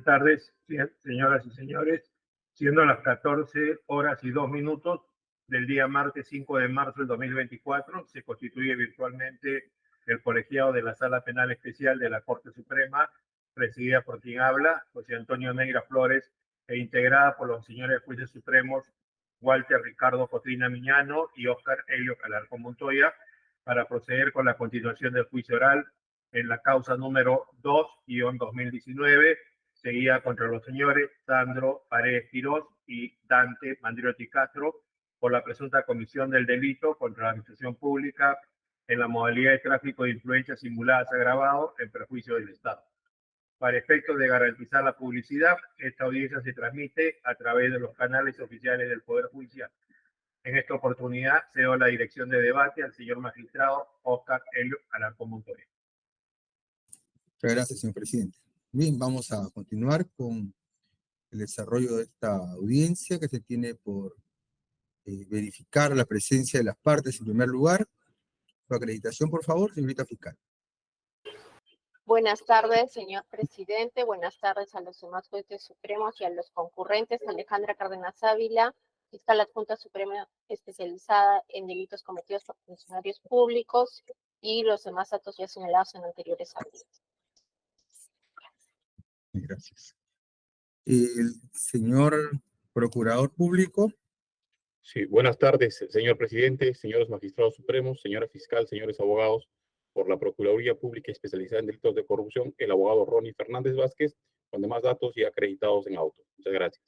Buenas tardes, señoras y señores. Siendo las 14:02 del día martes 5 de marzo del 2024, se constituye virtualmente el colegiado de la Sala Penal Especial de la Corte Suprema, presidida por quien habla, José Antonio Negra Flores, e integrada por los señores jueces supremos Walter Ricardo Cotrina Miñano y Óscar Helio Calarco Montoya, para proceder con la continuación del juicio oral en la causa número 2-2019, seguida contra los señores Sandro Paredes Quirós y Dante Mandriotti Castro por la presunta comisión del delito contra la administración pública en la modalidad de tráfico de influencias simuladas agravado en perjuicio del Estado. Para efectos de garantizar la publicidad, esta audiencia se transmite a través de los canales oficiales del Poder Judicial. En esta oportunidad cedo la dirección de debate al señor magistrado Óscar Helio Calarco Montoya. Muchas gracias, señor presidente. Bien, vamos a continuar con el desarrollo de esta audiencia, que se tiene por verificar la presencia de las partes en primer lugar. Su acreditación, por favor, señorita fiscal. Buenas tardes, señor presidente. Buenas tardes a los demás jueces supremos y a los concurrentes. Alejandra Cárdenas Ávila, fiscal adjunta suprema especializada en delitos cometidos por funcionarios públicos, y los demás datos ya señalados en anteriores audiencias. Gracias. El señor procurador público. Sí, buenas tardes, señor presidente, señores magistrados supremos, señora fiscal, señores abogados. Por la Procuraduría Pública Especializada en Delitos de Corrupción, el abogado Ronnie Fernández Vázquez, con demás datos ya acreditados en auto. Muchas gracias.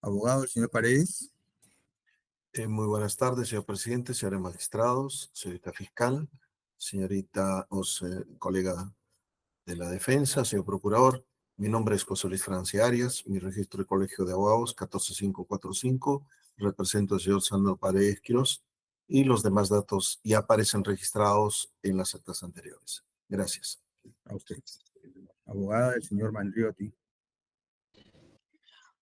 Abogado, el señor Paredes. Muy buenas tardes, señor presidente, señores magistrados, señorita fiscal, señorita colega de la defensa, señor procurador. Mi nombre es José Luis Francia Arias, mi registro de colegio de abogados 14545, represento al señor Sandro Paredes Quirós, y los demás datos ya aparecen registrados en las actas anteriores. Gracias. A usted. Abogada, el señor Mandriotti.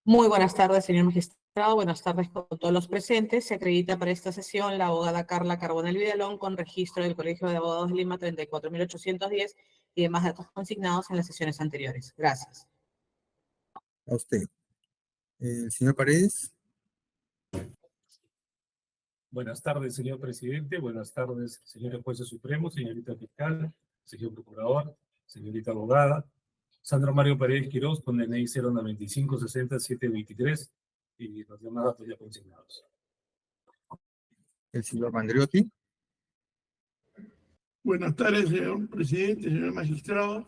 Muy buenas tardes, señor magistrado. Buenas tardes con todos los presentes. Se acredita para esta sesión la abogada Carla Carbonell Vidalón, con registro del Colegio de Abogados de Lima 34.810 y demás datos consignados en las sesiones anteriores. Gracias. A usted. El señor Paredes. Buenas tardes, señor presidente. Buenas tardes, señores jueces supremos, señorita fiscal, señor procurador, señorita abogada. Sandro Mario Paredes Quirós, con DNI 09560-723 y los demás datos ya consignados. El señor Mandriotti. Buenas tardes, señor presidente, señor magistrado.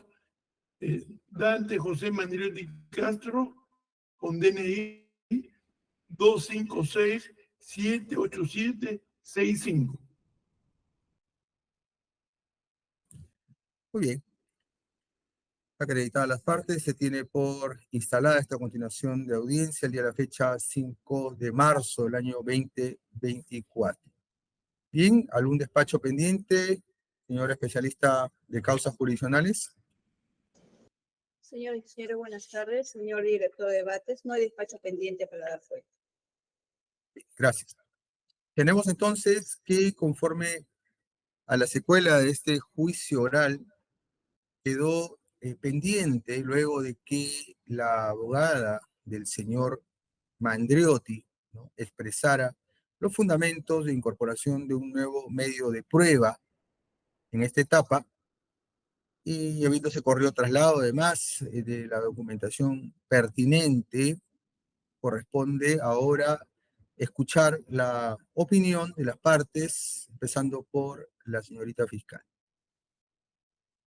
Dante José Mandriotti Castro, con DNI 256-787-65. Muy bien. Acreditadas las partes, se tiene por instalada esta continuación de audiencia el día de la fecha 5 de marzo del año 2024. Bien, ¿algún despacho pendiente, señor especialista de causas jurisdiccionales? Señor y señores, buenas tardes. Señor director de debates, no hay despacho pendiente para dar fuerza. Gracias. Tenemos entonces que, conforme a la secuela de este juicio oral, quedó pendiente luego de que la abogada del señor Mandriotti, ¿no?, expresara los fundamentos de incorporación de un nuevo medio de prueba en esta etapa, y habiéndose corrido traslado además de la documentación pertinente, corresponde ahora escuchar la opinión de las partes, empezando por la señorita fiscal.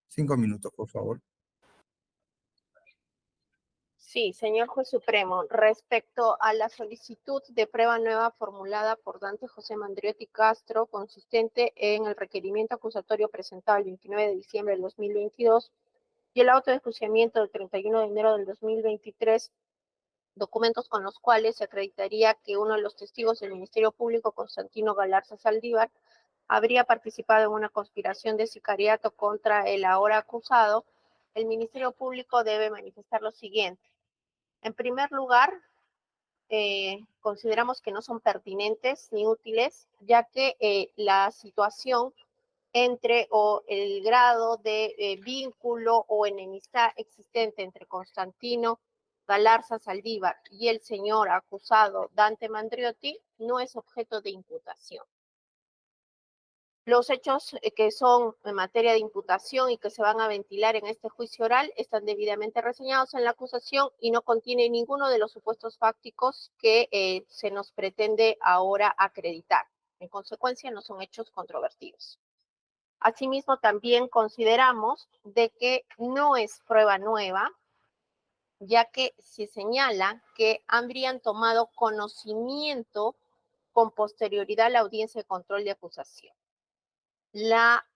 5 minutos, por favor. Sí, señor juez supremo, respecto a la solicitud de prueba nueva formulada por Dante José Mandriotti Castro, consistente en el requerimiento acusatorio presentado el 29 de diciembre del 2022 y el auto de enjuiciamiento del 31 de enero del 2023, documentos con los cuales se acreditaría que uno de los testigos del Ministerio Público, Constantino Galarza Saldívar, habría participado en una conspiración de sicariato contra el ahora acusado. El Ministerio Público debe manifestar lo siguiente. En primer lugar, consideramos que no son pertinentes ni útiles, ya que la situación entre o el grado de vínculo o enemistad existente entre Constantino Galarza Saldívar y el señor acusado Dante Mandriotti no es objeto de imputación. Los hechos que son en materia de imputación y que se van a ventilar en este juicio oral están debidamente reseñados en la acusación y no contienen ninguno de los supuestos fácticos que se nos pretende ahora acreditar. En consecuencia, no son hechos controvertidos. Asimismo, también consideramos de que no es prueba nueva, ya que se señala que habrían tomado conocimiento con posterioridad a la audiencia de control de acusación. La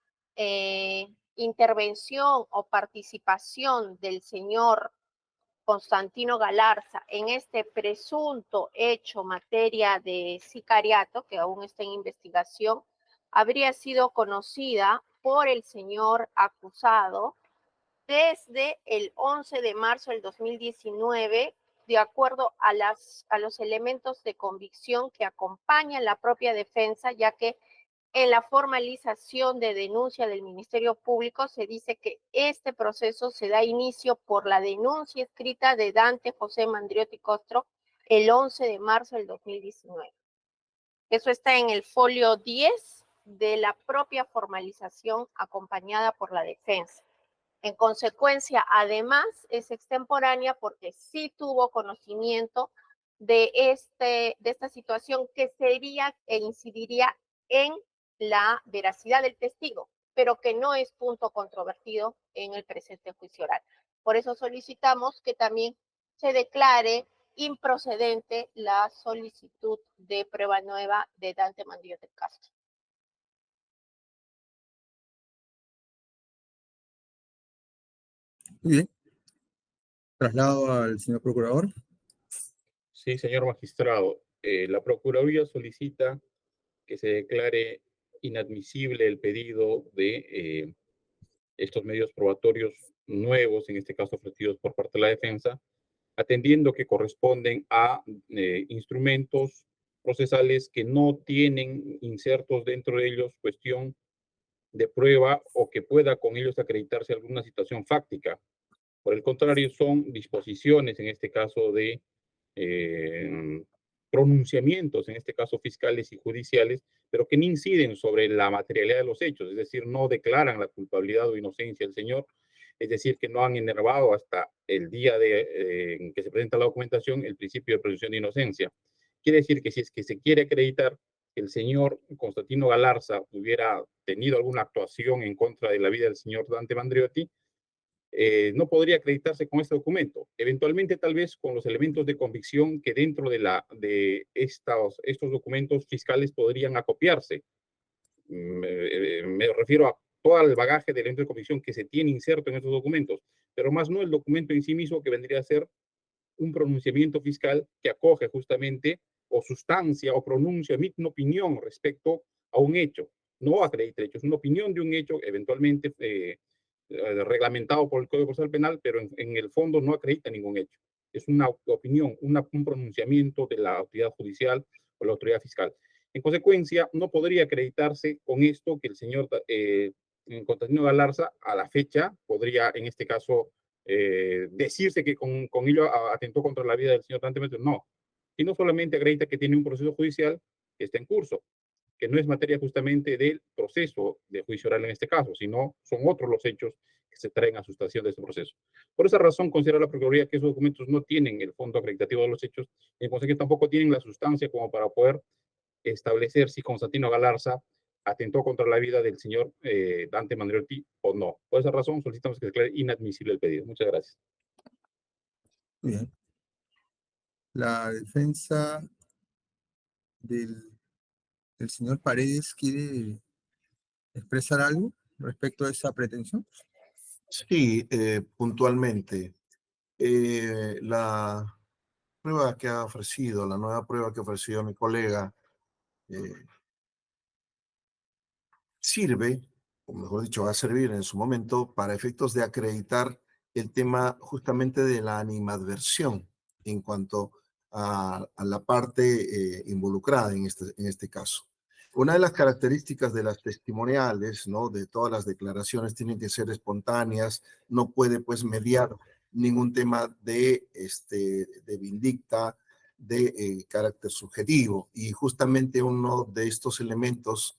intervención o participación del señor Constantino Galarza en este presunto hecho materia de sicariato, que aún está en investigación, habría sido conocida por el señor acusado desde el 11 de marzo del 2019, de acuerdo a los elementos de convicción que acompañan la propia defensa, ya que en la formalización de denuncia del Ministerio Público se dice que este proceso se da inicio por la denuncia escrita de Dante José Mandriotti Castro el 11 de marzo del 2019. Eso está en el folio 10 de la propia formalización acompañada por la defensa. En consecuencia, además, es extemporánea porque sí tuvo conocimiento de esta situación que sería e incidiría en la veracidad del testigo, pero que no es punto controvertido en el presente juicio oral. Por eso solicitamos que también se declare improcedente la solicitud de prueba nueva de Dante Mandriotti Castro. Muy bien. Traslado al señor procurador. Sí, señor magistrado. La Procuraduría solicita que se declare inadmisible el pedido de estos medios probatorios nuevos, en este caso ofrecidos por parte de la defensa, atendiendo que corresponden a instrumentos procesales que no tienen insertos dentro de ellos cuestión de prueba o que pueda con ellos acreditarse alguna situación fáctica. Por el contrario, son disposiciones, en este caso de pronunciamientos, en este caso fiscales y judiciales, pero que no inciden sobre la materialidad de los hechos, es decir, no declaran la culpabilidad o inocencia del señor, es decir, que no han enervado hasta el día en que se presenta la documentación el principio de presunción de inocencia. Quiere decir que si es que se quiere acreditar que el señor Constantino Galarza hubiera tenido alguna actuación en contra de la vida del señor Dante Mandriotti, no podría acreditarse con este documento. Eventualmente, tal vez con los elementos de convicción que dentro de estos documentos fiscales podrían acopiarse. Me refiero a todo el bagaje de elementos de convicción que se tiene inserto en estos documentos, pero más no el documento en sí mismo, que vendría a ser un pronunciamiento fiscal que acoge justamente o sustancia o pronuncia, emite una opinión respecto a un hecho. No acredita el hecho, es una opinión de un hecho eventualmente reglamentado por el Código Procesal Penal, pero en el fondo no acredita ningún hecho. Es una opinión, un pronunciamiento de la autoridad judicial o la autoridad fiscal. En consecuencia, no podría acreditarse con esto que el señor Constantino Galarza, a la fecha, podría en este caso decirse que con ello atentó contra la vida del señor Dante Mandriotti. No, sino solamente acredita que tiene un proceso judicial que está en curso, que no es materia justamente del proceso de juicio oral en este caso, sino son otros los hechos que se traen a sustancia de este proceso. Por esa razón, considera la Procuraduría que esos documentos no tienen el fondo acreditativo de los hechos, y en consecuencia tampoco tienen la sustancia como para poder establecer si Constantino Galarza atentó contra la vida del señor Dante Mandriotti o no. Por esa razón, solicitamos que se declare inadmisible el pedido. Muchas gracias. Muy bien. La defensa del señor Paredes quiere expresar algo respecto a esa pretensión. Sí, puntualmente. La prueba que ha ofrecido, la nueva prueba que ha ofrecido mi colega, sirve, o mejor dicho, va a servir en su momento para efectos de acreditar el tema justamente de la animadversión en cuanto a la parte involucrada en este caso. Una de las características de las testimoniales, ¿no? De todas las declaraciones tienen que ser espontáneas, no puede pues mediar ningún tema de vindicta, de carácter subjetivo. Y justamente uno de estos elementos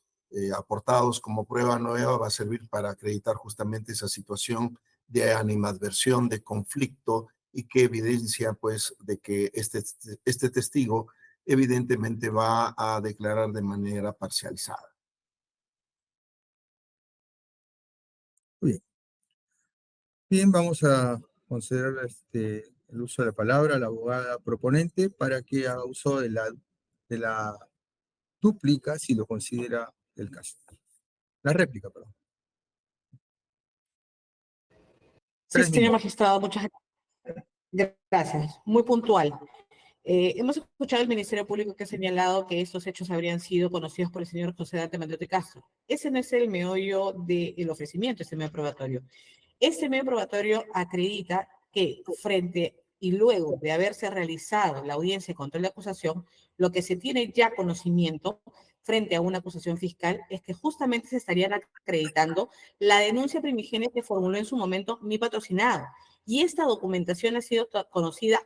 aportados como prueba nueva va a servir para acreditar justamente esa situación de animadversión, de conflicto, y que evidencia pues de que este testigo evidentemente va a declarar de manera parcializada. Muy bien. Bien, vamos a conceder el uso de la palabra a la abogada proponente para que haga uso de la dúplica si lo considera el caso. La réplica, perdón. Sí, 3 señor minutos. magistrado, muchas gracias. Muy puntual. Hemos escuchado al Ministerio Público que ha señalado que estos hechos habrían sido conocidos por el señor José Dante Mandiotti Castro. Ese no es el meollo del ofrecimiento, ese medio probatorio. Este medio probatorio acredita que frente y luego de haberse realizado la audiencia de control de acusación, lo que se tiene ya conocimiento frente a una acusación fiscal es que justamente se estarían acreditando la denuncia primigenia que formuló en su momento mi patrocinado. Y esta documentación ha sido conocida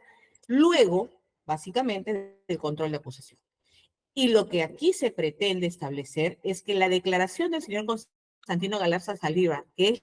luego, básicamente, del control de acusación. Y lo que aquí se pretende establecer es que la declaración del señor Constantino Galarza Saliva, que es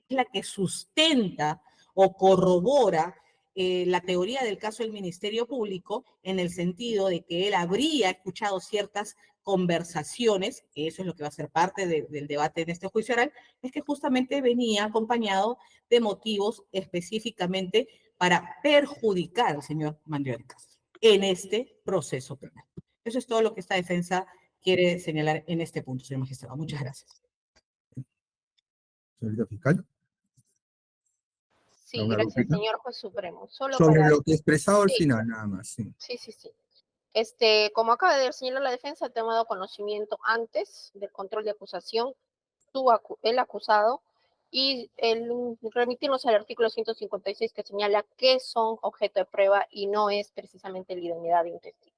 la que sustenta o corrobora la teoría del caso del Ministerio Público, en el sentido de que él habría escuchado ciertas conversaciones, que eso es lo que va a ser parte del debate en este juicio oral, es que justamente venía acompañado de motivos específicamente para perjudicar al señor Mandiotti Castro en este proceso penal. Eso es todo lo que esta defensa quiere señalar en este punto, señor magistrado. Muchas gracias. Señorita fiscal. Sí, ¿Alguna gracias, dúplica? señor juez supremo. Solo Sobre para... lo que he expresado al Sí, final, nada más. Sí. sí. Como acaba de señalar la defensa, ha tomado conocimiento antes del control de acusación, el acusado, y el remitirnos al artículo 156 que señala que son objeto de prueba y no es precisamente la idoneidad de un testigo.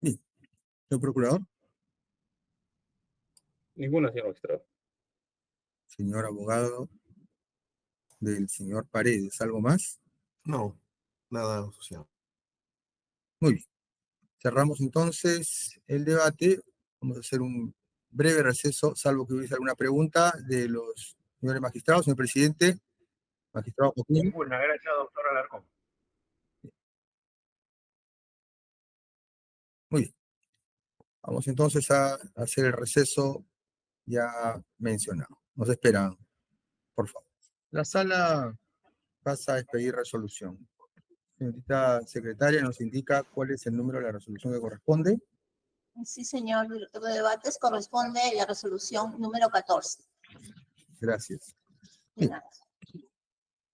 Bien. Señor procurador, Ninguna, señor magistrado. señor abogado del señor Paredes, ¿algo más? No, nada asociado. Muy bien. Cerramos entonces el debate. Vamos a hacer un breve receso, salvo que hubiese alguna pregunta de los señores magistrados. Señor presidente, magistrado Joaquín. Ninguna. Gracias, doctor Alarcón. Muy bien. Vamos entonces a hacer el receso ya mencionado. Nos esperan, por favor. La sala pasa a expedir resolución. Señorita secretaria, nos indica cuál es el número de la resolución que corresponde. Sí, señor director de debates, corresponde la resolución número 14. Gracias. De Bien. nada.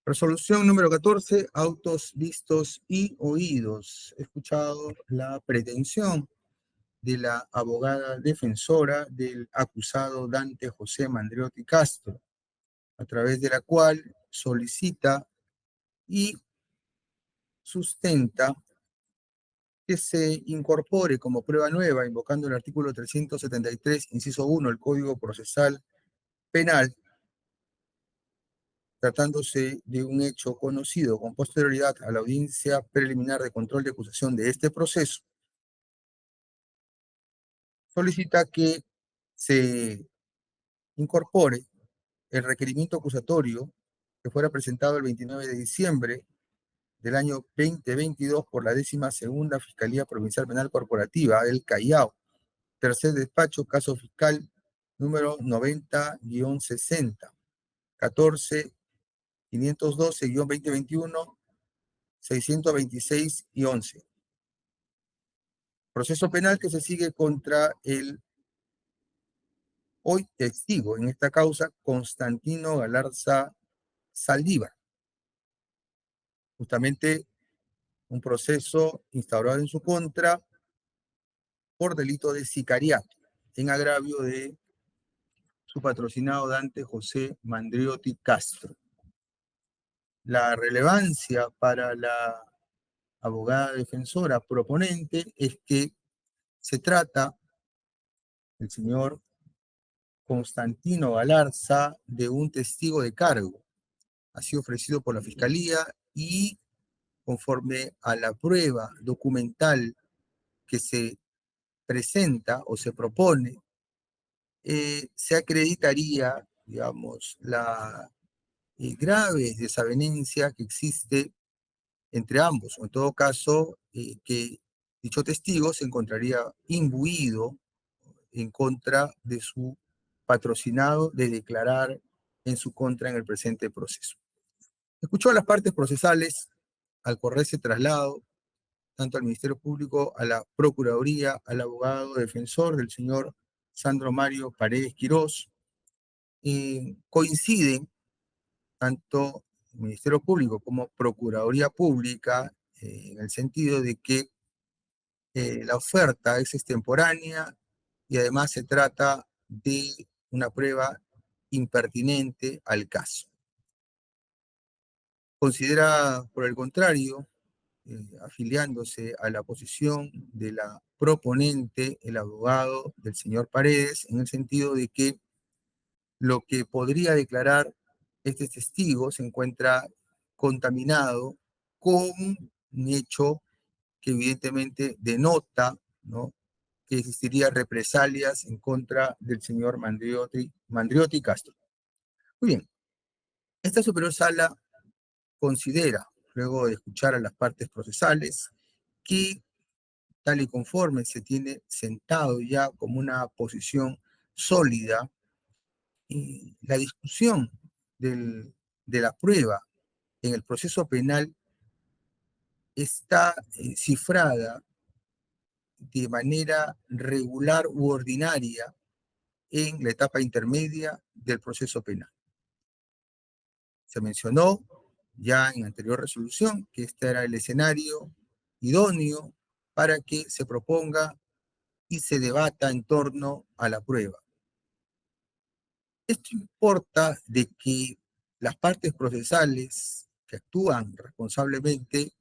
Resolución número 14, autos vistos y oídos. He escuchado la pretensión de la abogada defensora del acusado Dante José Mandriotti Castro, a través de la cual solicita y sustenta que se incorpore como prueba nueva, invocando el artículo 373, inciso 1 del Código Procesal Penal, tratándose de un hecho conocido con posterioridad a la audiencia preliminar de control de acusación de este proceso, solicita que se incorpore el requerimiento acusatorio que fuera presentado el 29 de diciembre del año 2022 por la 12ª Fiscalía Provincial Penal Corporativa del Callao, tercer despacho, caso fiscal número 90-60, 14-512-2021, 626 y 11. Proceso penal que se sigue contra el hoy testigo en esta causa, Constantino Galarza Saldívar. Justamente un proceso instaurado en su contra por delito de sicariato en agravio de su patrocinado Dante José Mandriotti Castro. La relevancia para la abogada defensora proponente es que Se trata del señor Constantino Galarza de un testigo de cargo. Ha sido ofrecido por la Fiscalía y conforme a la prueba documental que se presenta o se propone, se acreditaría, digamos, la grave desavenencia que existe entre ambos, o en todo caso, que dicho testigo se encontraría imbuido en contra de su patrocinado de declarar en su contra en el presente proceso. Escuchó a las partes procesales al correrse traslado, tanto al Ministerio Público, a la Procuraduría, al abogado defensor del señor Sandro Mario Paredes Quirós. Coinciden tanto el Ministerio Público como Procuraduría Pública en el sentido de que la oferta es extemporánea y además se trata de una prueba impertinente al caso. Considera, por el contrario, afiliándose a la posición de la proponente, el abogado del señor Paredes, en el sentido de que lo que podría declarar este testigo se encuentra contaminado con un hecho que evidentemente denota, ¿no?, que existiría represalias en contra del señor Mandriotti Castro. Muy bien, esta superior sala considera, luego de escuchar a las partes procesales, que tal y conforme se tiene sentado ya como una posición sólida, la discusión de la prueba en el proceso penal está cifrada de manera regular u ordinaria en la etapa intermedia del proceso penal. Se mencionó ya en anterior resolución que este era el escenario idóneo para que se proponga y se debata en torno a la prueba. Esto importa de que las partes procesales que actúan responsablemente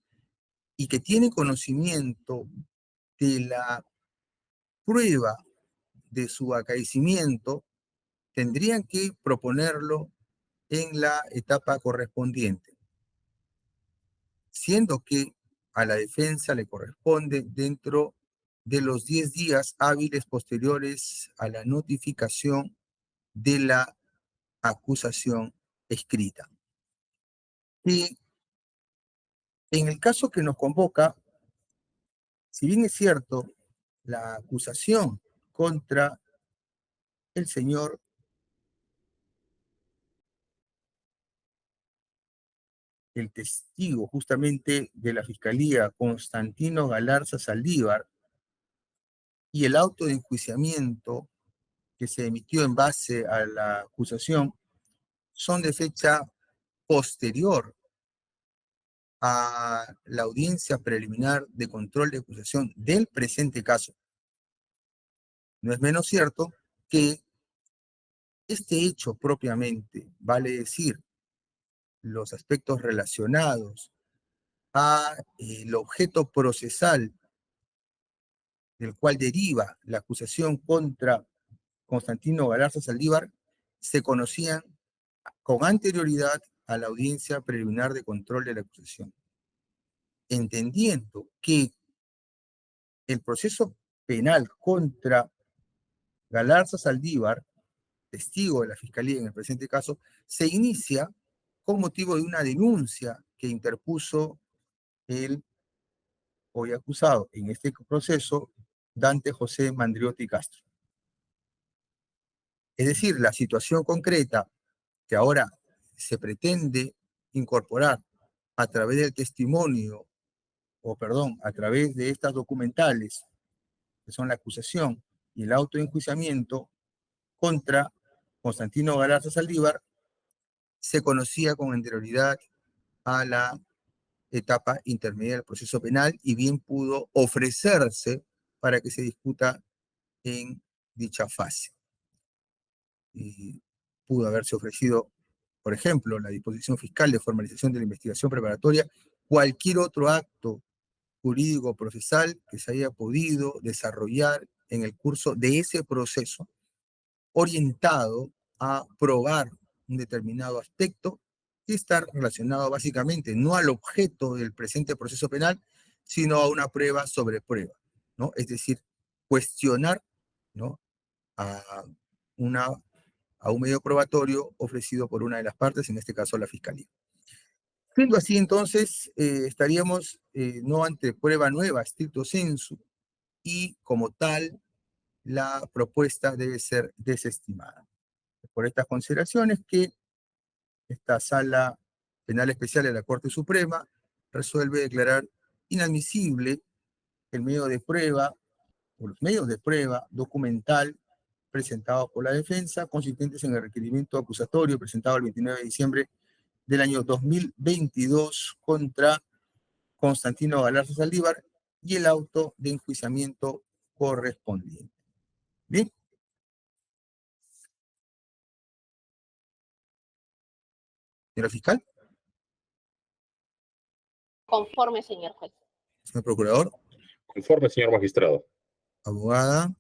y que tienen conocimiento de la prueba de su acaecimiento tendrían que proponerlo en la etapa correspondiente, siendo que a la defensa le corresponde dentro de los 10 días hábiles posteriores a la notificación de la acusación escrita. Y en el caso que nos convoca, si bien es cierto, la acusación contra el señor el testigo justamente de la Fiscalía, Constantino Galarza Saldívar, y el auto de enjuiciamiento que se emitió en base a la acusación son de fecha posterior a la audiencia preliminar de control de acusación del presente caso. No es menos cierto que este hecho propiamente, vale decir, los aspectos relacionados a el objeto procesal del cual deriva la acusación contra Constantino Galarza Saldívar, se conocían con anterioridad a la audiencia preliminar de control de la acusación. Entendiendo que el proceso penal contra Galarza Saldívar, testigo de la Fiscalía en el presente caso, se inicia con motivo de una denuncia que interpuso el hoy acusado en este proceso, Dante José Mandriotti Castro. Es decir, la situación concreta que ahora se pretende incorporar a través del testimonio, a través de estas documentales, que son la acusación y el auto de enjuiciamiento contra Constantino Galarza Saldívar, se conocía con anterioridad a la etapa intermedia del proceso penal y bien pudo ofrecerse para que se discuta en dicha fase. Y pudo haberse ofrecido, por ejemplo, la disposición fiscal de formalización de la investigación preparatoria, cualquier otro acto jurídico procesal que se haya podido desarrollar en el curso de ese proceso, orientado a probar un determinado aspecto que está relacionado básicamente no al objeto del presente proceso penal, sino a una prueba sobre prueba, ¿no? Es decir, cuestionar, ¿no?, a, una, a un medio probatorio ofrecido por una de las partes, en este caso la Fiscalía. Siendo así, entonces, estaríamos no ante prueba nueva, stricto sensu, y como tal, la propuesta debe ser desestimada. Por estas consideraciones que esta Sala Penal Especial de la Corte Suprema resuelve declarar inadmisible el medio de prueba, o los medios de prueba documental presentados por la defensa, consistentes en el requerimiento acusatorio presentado el 29 de diciembre del año 2022 contra Constantino Galarza Saldívar y el auto de enjuiciamiento correspondiente. Bien. Señora fiscal, Conforme, señor juez. señor procurador, Conforme, señor magistrado. abogada,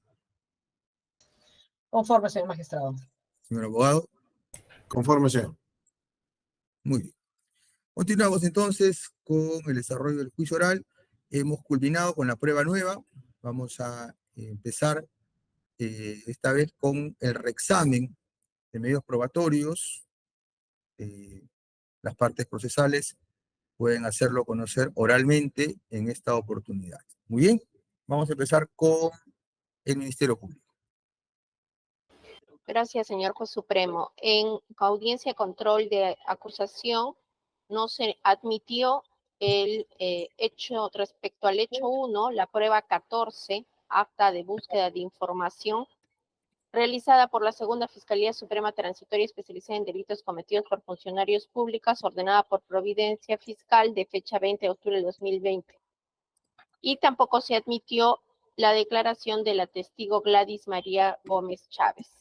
Conforme, señor magistrado. señor abogado. Conforme, señor. Muy bien. Continuamos entonces con el desarrollo del juicio oral. Hemos culminado con la prueba nueva. Vamos a empezar esta vez con el reexamen de medios probatorios. Las partes procesales pueden hacerlo conocer oralmente en esta oportunidad. Muy bien, vamos a empezar con el Ministerio Público. Gracias, señor juez supremo. En audiencia de control de acusación no se admitió el hecho respecto al hecho 1, la prueba 14, acta de búsqueda de información, realizada por la Segunda Fiscalía Suprema Transitoria Especializada en Delitos Cometidos por Funcionarios Públicos, ordenada por Providencia Fiscal de fecha 20 de octubre de 2020. Y tampoco se admitió la declaración de la testigo Gladys María Gómez Chávez.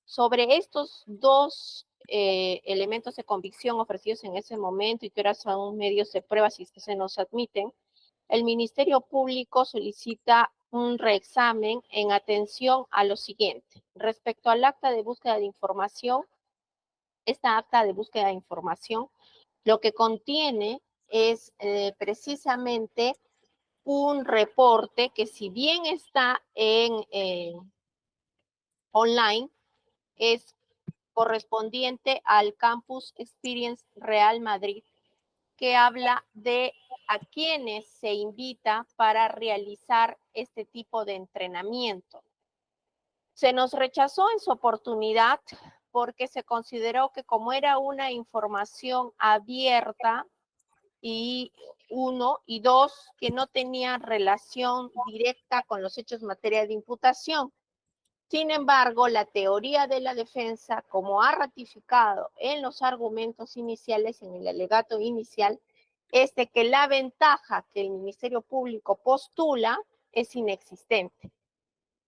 Sobre estos dos elementos de convicción ofrecidos en ese momento y que ahora son medios de prueba si es que se nos admiten, el Ministerio Público solicita un reexamen en atención a lo siguiente. Respecto al acta de búsqueda de información, esta acta de búsqueda de información lo que contiene es precisamente un reporte que, si bien está en online, es correspondiente al Campus Experience Real Madrid, que habla de a quienes se invita para realizar este tipo de entrenamiento. Se nos rechazó en su oportunidad porque se consideró que, como era una información abierta, y uno, y dos, que no tenía relación directa con los hechos en materia de imputación. Sin embargo, la teoría de la defensa, como ha ratificado en los argumentos iniciales, en el alegato inicial, es de que la ventaja que el Ministerio Público postula es inexistente.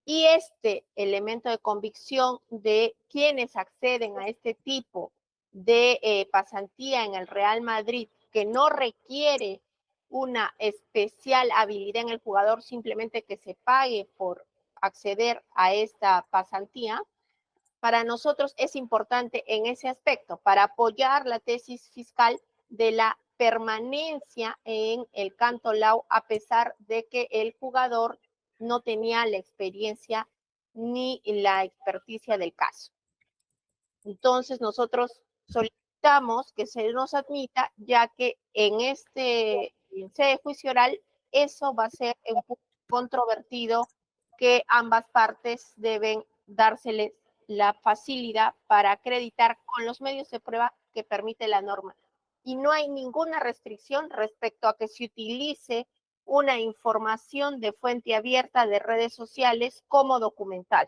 Y este elemento de convicción de quienes acceden a este tipo de pasantía en el Real Madrid, que no requiere una especial habilidad en el jugador, simplemente que se pague por acceder a esta pasantía, para nosotros es importante en ese aspecto, para apoyar la tesis fiscal de la permanencia en el Cantolao, a pesar de que el jugador no tenía la experiencia ni la experticia del caso. Entonces, nosotros solicitamos que se nos admita, ya que en sede juicio oral eso va a ser un punto controvertido que ambas partes deben dárseles la facilidad para acreditar con los medios de prueba que permite la norma. Y no hay ninguna restricción respecto a que se utilice una información de fuente abierta de redes sociales como documental.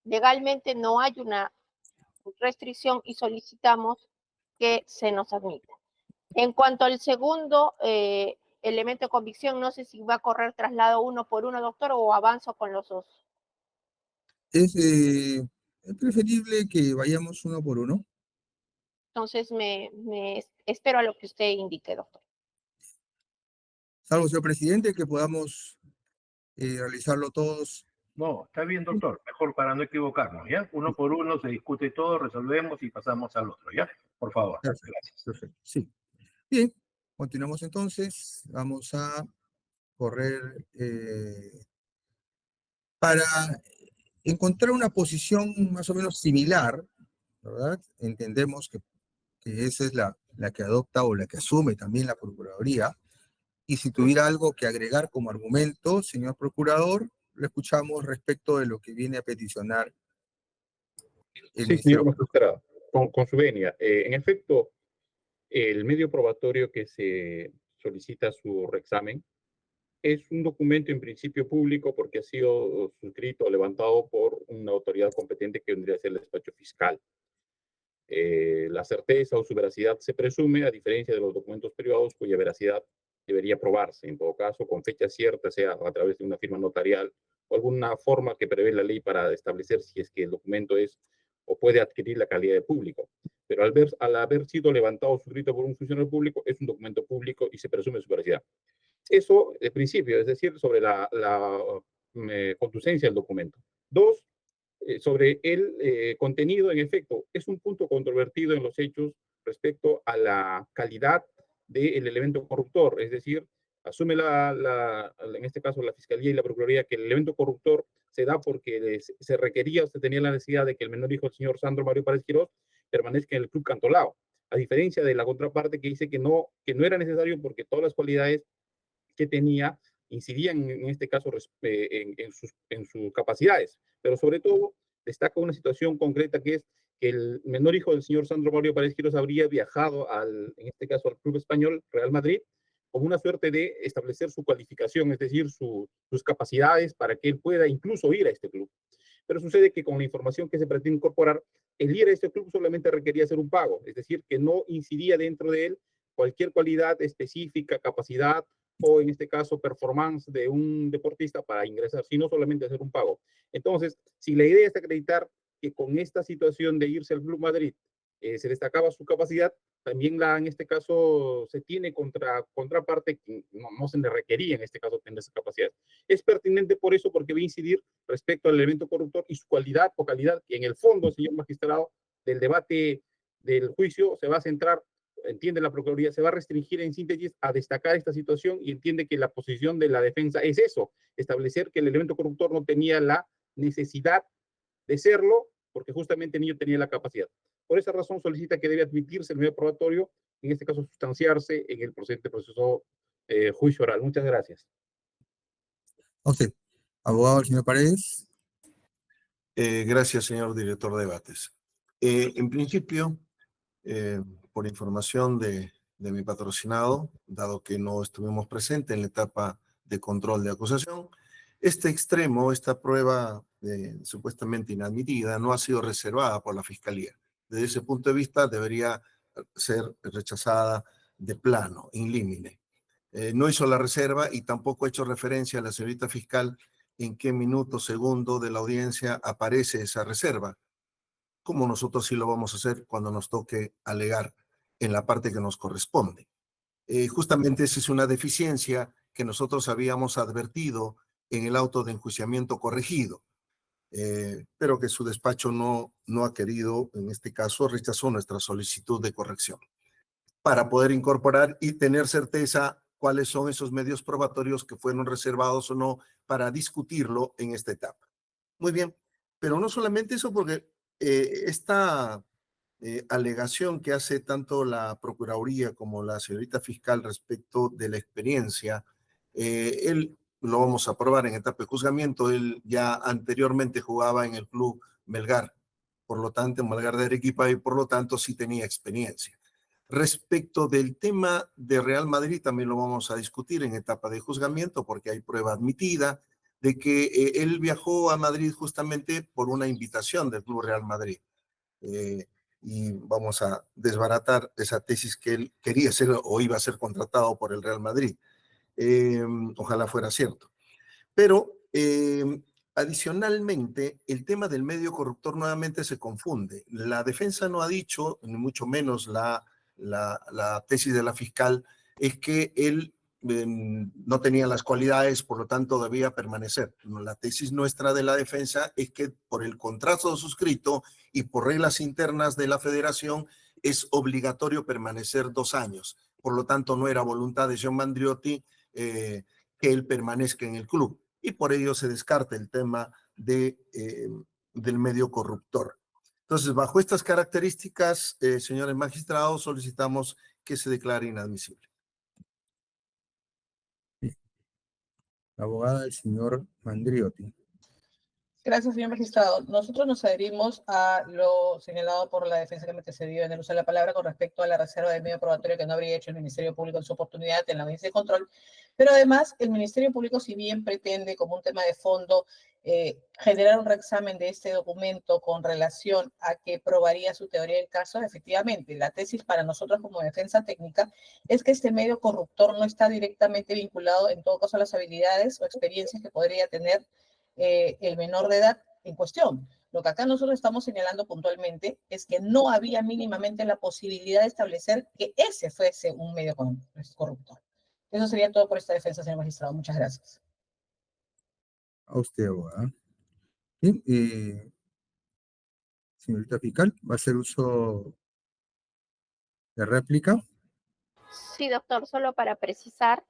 Legalmente no hay una restricción y solicitamos que se nos admita. En cuanto al segundo elemento de convicción, no sé si va a correr traslado uno por uno, doctor, o avanzo con los dos. Es preferible que vayamos uno por uno. Entonces, me espero a lo que usted indique, doctor. Salvo, señor presidente, que podamos realizarlo todos. No, está bien, doctor. Mejor para no equivocarnos, ¿ya? Uno por uno se discute todo, resolvemos y pasamos al otro, ¿ya? Por favor. Perfecto, Gracias. perfecto. Sí. Bien, continuamos entonces. Vamos a correr para encontrar una posición más o menos similar, ¿verdad? Entendemos que esa es la que adopta o la que asume también la Procuraduría. Y si tuviera algo que agregar como argumento, señor Procurador, lo escuchamos respecto de lo que viene a peticionar el Sí, señor Ministerio. magistrado, con su venia. En efecto, el medio probatorio que se solicita su reexamen es un documento en principio público porque ha sido suscrito o levantado por una autoridad competente que vendría a ser el despacho fiscal. La certeza o su veracidad se presume, a diferencia de los documentos privados cuya veracidad debería probarse, en todo caso, con fecha cierta, sea a través de una firma notarial o alguna forma que prevé la ley para establecer si es que el documento es o puede adquirir la calidad de público. Pero al haber sido levantado o suscrito por un funcionario público, es un documento público y se presume su veracidad. Eso, de principio, es decir, sobre la conducencia del documento. Dos, sobre el contenido, en efecto, es un punto controvertido en los hechos respecto a la calidad del elemento corruptor, es decir, asume en este caso la Fiscalía y la Procuraduría que el elemento corruptor se da porque se requería, se tenía la necesidad de que el menor hijo del señor Sandro Mario Párez Quirós permanezca en el Club Cantolao, a diferencia de la contraparte que dice que no era necesario porque todas las cualidades que tenía incidían en este caso en sus capacidades, pero sobre todo destaca una situación concreta que es que el menor hijo del señor Sandro Mario Párez Quirós habría viajado en este caso al club español Real Madrid como una suerte de establecer su cualificación, es decir, sus capacidades para que él pueda incluso ir a este club. Pero sucede que con la información que se pretende incorporar, el ir a este club solamente requería hacer un pago, es decir, que no incidía dentro de él cualquier cualidad específica, capacidad o en este caso performance de un deportista para ingresar, sino solamente hacer un pago. Entonces, si la idea es acreditar que con esta situación de irse al Club Madrid se destacaba su capacidad, también en este caso se tiene contraparte que no se le requería en este caso tener esa capacidad. Es pertinente por eso porque va a incidir respecto al elemento corruptor y su cualidad o calidad, que en el fondo, señor magistrado, del debate del juicio se va a centrar, entiende la Procuraduría, se va a restringir en síntesis a destacar esta situación y entiende que la posición de la defensa es eso, establecer que el elemento corruptor no tenía la necesidad de serlo porque justamente el niño tenía la capacidad. Por esa razón solicita que debe admitirse el medio probatorio, en este caso sustanciarse en el proceso juicio oral. Muchas gracias. A usted, abogado, el señor Paredes. Gracias, señor director de debates. En principio, por información de mi patrocinado, dado que no estuvimos presentes en la etapa de control de acusación, este extremo, esta prueba supuestamente inadmitida, no ha sido reservada por la Fiscalía. Desde ese punto de vista, debería ser rechazada de plano, in limine. No hizo la reserva y tampoco ha hecho referencia a la señorita fiscal en qué minuto, segundo de la audiencia aparece esa reserva, como nosotros sí lo vamos a hacer cuando nos toque alegar en la parte que nos corresponde. Justamente esa es una deficiencia que nosotros habíamos advertido en el auto de enjuiciamiento corregido, pero que su despacho no ha querido, en este caso rechazó nuestra solicitud de corrección, para poder incorporar y tener certeza cuáles son esos medios probatorios que fueron reservados o no para discutirlo en esta etapa. Muy bien, pero no solamente eso, porque esta alegación que hace tanto la Procuraduría como la señorita fiscal respecto de la experiencia, él lo vamos a probar en etapa de juzgamiento, él ya anteriormente jugaba en el club Melgar, por lo tanto, en Melgar de Arequipa, y por lo tanto sí tenía experiencia. Respecto del tema de Real Madrid, también lo vamos a discutir en etapa de juzgamiento porque hay prueba admitida de que él viajó a Madrid justamente por una invitación del Club Real Madrid. Y vamos a desbaratar esa tesis que él quería ser o iba a ser contratado por el Real Madrid. Ojalá fuera cierto. Pero adicionalmente, el tema del medio corruptor nuevamente se confunde. La defensa no ha dicho, ni mucho menos la tesis de la fiscal, es que él no tenía las cualidades, por lo tanto debía permanecer. La tesis nuestra de la defensa es que por el contrato suscrito y por reglas internas de la federación es obligatorio permanecer 2 años. Por lo tanto, no era voluntad de John Mandriotti que él permanezca en el club. Y por ello se descarta el tema del medio corruptor. Entonces, bajo estas características, señores magistrados, solicitamos que se declare inadmisible. La abogada del señor Mandriotti. Gracias, señor magistrado. Nosotros nos adherimos a lo señalado por la defensa que me antecedió en el uso de la palabra con respecto a la reserva del medio probatorio que no habría hecho el Ministerio Público en su oportunidad en la audiencia de control. Pero además, el Ministerio Público, si bien pretende como un tema de fondo generar un reexamen de este documento con relación a que probaría su teoría del caso, efectivamente, la tesis para nosotros como defensa técnica es que este medio corruptor no está directamente vinculado, en todo caso, a las habilidades o experiencias que podría tener el menor de edad en cuestión. Lo que acá nosotros estamos señalando puntualmente es que no había mínimamente la posibilidad de establecer que ese fuese un medio corruptor. Eso sería todo por esta defensa, señor magistrado. Muchas gracias. A usted, abogada. Bien, señorita fiscal, ¿va a hacer uso de réplica? Sí, doctor, solo para precisar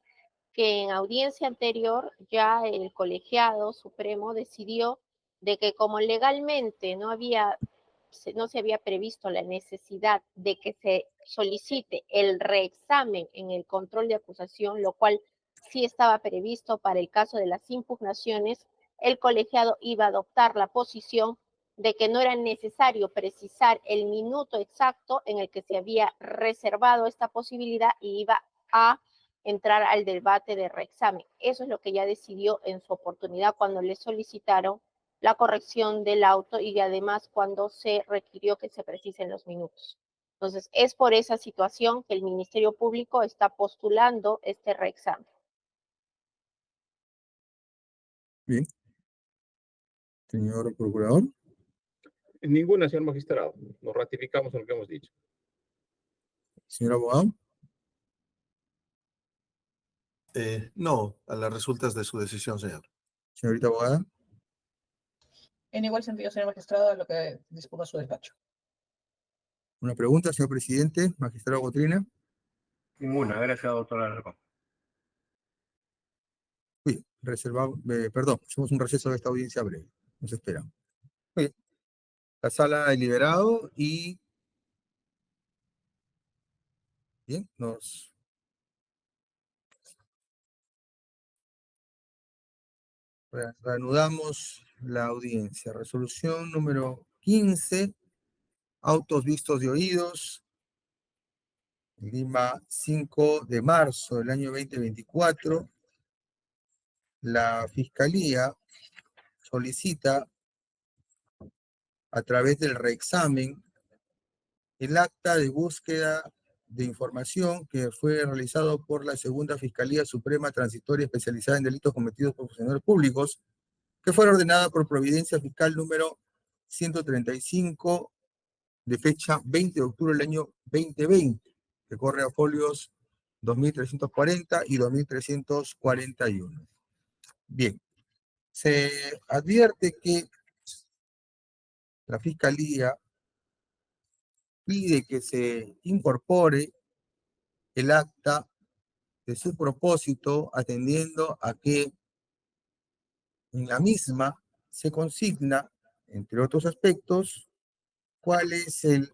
que en audiencia anterior ya el colegiado supremo decidió de que como legalmente no se había previsto la necesidad de que se solicite el reexamen en el control de acusación, lo cual sí estaba previsto para el caso de las impugnaciones, el colegiado iba a adoptar la posición de que no era necesario precisar el minuto exacto en el que se había reservado esta posibilidad y iba a entrar al debate de reexamen. Eso es lo que ya decidió en su oportunidad cuando le solicitaron la corrección del auto y además cuando se requirió que se precisen los minutos. Entonces, es por esa situación que el Ministerio Público está postulando este reexamen. Bien. Señor procurador. Ninguna, señor magistrado. Nos ratificamos en lo que hemos dicho. Señor abogado. No, a las resultas de su decisión, señor. Señorita abogada. En igual sentido, señor magistrado, a lo que disponga su despacho. Una pregunta, señor presidente, magistrado Gotrina. Ninguna, gracias, doctora Alarcón. Bien, reservado, perdón, hacemos un receso de esta audiencia breve. Nos esperamos. Bien, la sala ha deliberado y bien, nos reanudamos la audiencia. Resolución número 15, autos vistos y oídos. Lima, 5 de marzo del año 2024. La Fiscalía solicita a través del reexamen el acta de búsqueda de información que fue realizado por la Segunda Fiscalía Suprema Transitoria Especializada en Delitos Cometidos por Funcionarios Públicos, que fue ordenada por Providencia Fiscal número 135 de fecha 20 de octubre del año 2020, que corre a folios 2340 y 2341. Bien, se advierte que la Fiscalía pide que se incorpore el acta de su propósito, atendiendo a que en la misma se consigna, entre otros aspectos, cuál es el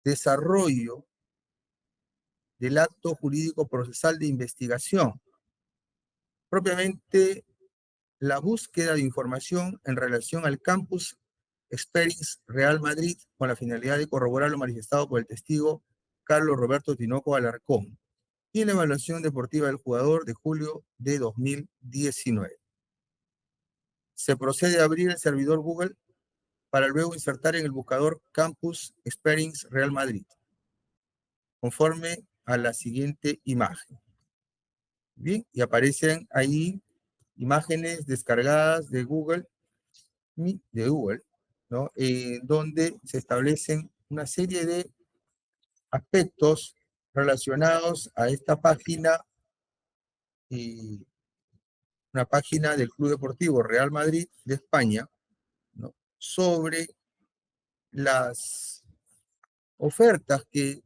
desarrollo del acto jurídico procesal de investigación, propiamente la búsqueda de información en relación al campus Experience Real Madrid con la finalidad de corroborar lo manifestado por el testigo Carlos Roberto Tinoco Alarcón y la evaluación deportiva del jugador de julio de 2019. Se procede a abrir el servidor Google para luego insertar en el buscador Campus Experience Real Madrid, conforme a la siguiente imagen. Bien, y aparecen ahí imágenes descargadas de Google, ¿no? Donde se establecen una serie de aspectos relacionados a esta página una página del Club Deportivo Real Madrid de España, ¿no?, sobre las ofertas que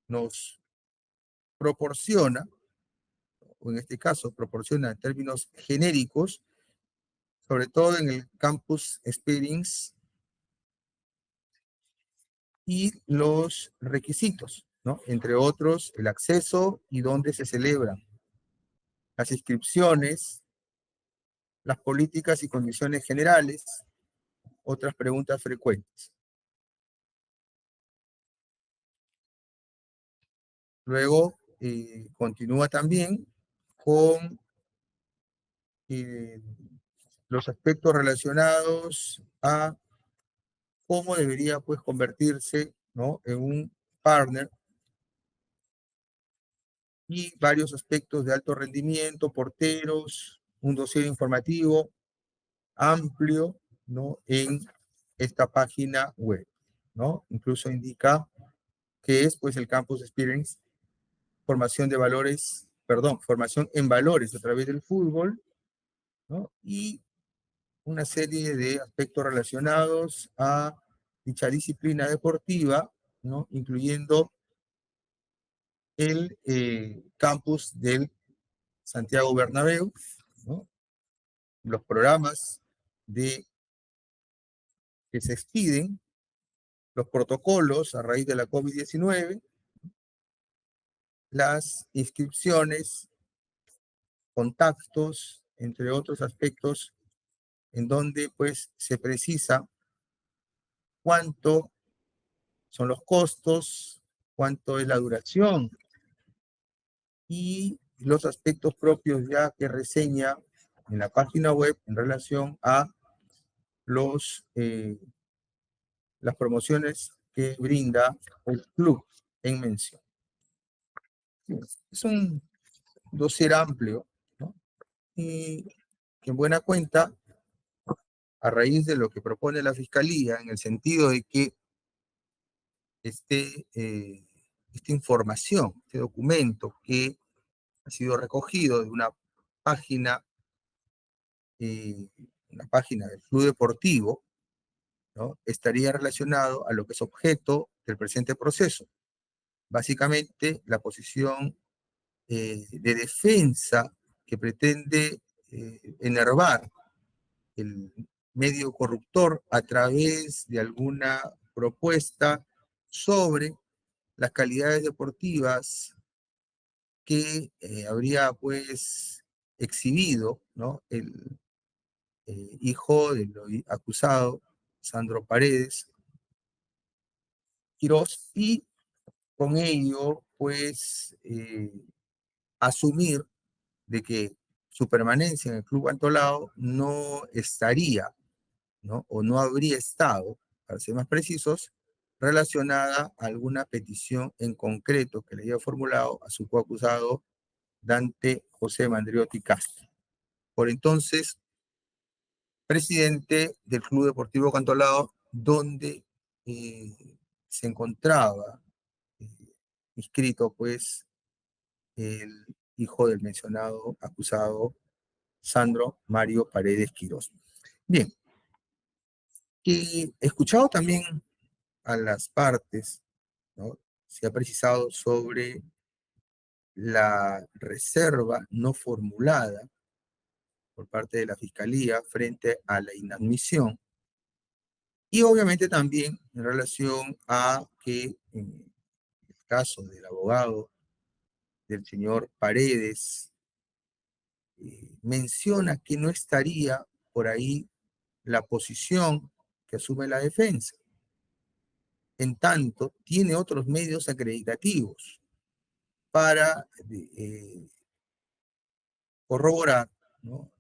nos proporciona, o en este caso proporciona en términos genéricos, sobre todo en el Campus Experience, y los requisitos, ¿no? Entre otros, el acceso y dónde se celebran, las inscripciones, las políticas y condiciones generales, otras preguntas frecuentes. Luego, continúa también con los aspectos relacionados a cómo debería, pues, convertirse, ¿no?, en un partner, y varios aspectos de alto rendimiento, porteros, un dossier informativo amplio, ¿no?, en esta página web, ¿no? Incluso indica que es, pues, el Campus Experience, formación de valores, perdón, formación en valores a través del fútbol, ¿no? Y una serie de aspectos relacionados a dicha disciplina deportiva, ¿no?, incluyendo el campus del Santiago Bernabéu, ¿no?, los programas que se expiden, los protocolos a raíz de la COVID-19, las inscripciones, contactos, entre otros aspectos, en donde, pues, se precisa cuánto son los costos, cuánto es la duración y los aspectos propios ya que reseña en la página web en relación a las promociones que brinda el club en mención. Es un dossier amplio, ¿no?, y que en buena cuenta, a raíz de lo que propone la Fiscalía, en el sentido de que esta información, este documento que ha sido recogido de eh, una página del Club Deportivo, ¿no?, estaría relacionado a lo que es objeto del presente proceso. Básicamente, la posición de defensa que pretende enervar el medio corruptor a través de alguna propuesta sobre las calidades deportivas que habría, pues, exhibido, ¿no?, el hijo del acusado, Sandro Paredes Quirós, y con ello, pues, asumir de que su permanencia en el Club Antolao no estaría, ¿no?, o no habría estado, para ser más precisos, relacionada a alguna petición en concreto que le haya formulado a su coacusado Dante José Mandriotti Castro, por entonces presidente del Club Deportivo Cantolao, donde se encontraba inscrito, pues, el hijo del mencionado acusado Sandro Mario Paredes Quirós. Bien, y escuchado también a las partes, ¿no?, se ha precisado sobre la reserva no formulada por parte de la Fiscalía frente a la inadmisión, y obviamente también en relación a que en el caso del abogado del señor Paredes, menciona que no estaría por ahí la posición que asume la defensa. En tanto, tiene otros medios acreditativos para corroborar, ¿no?,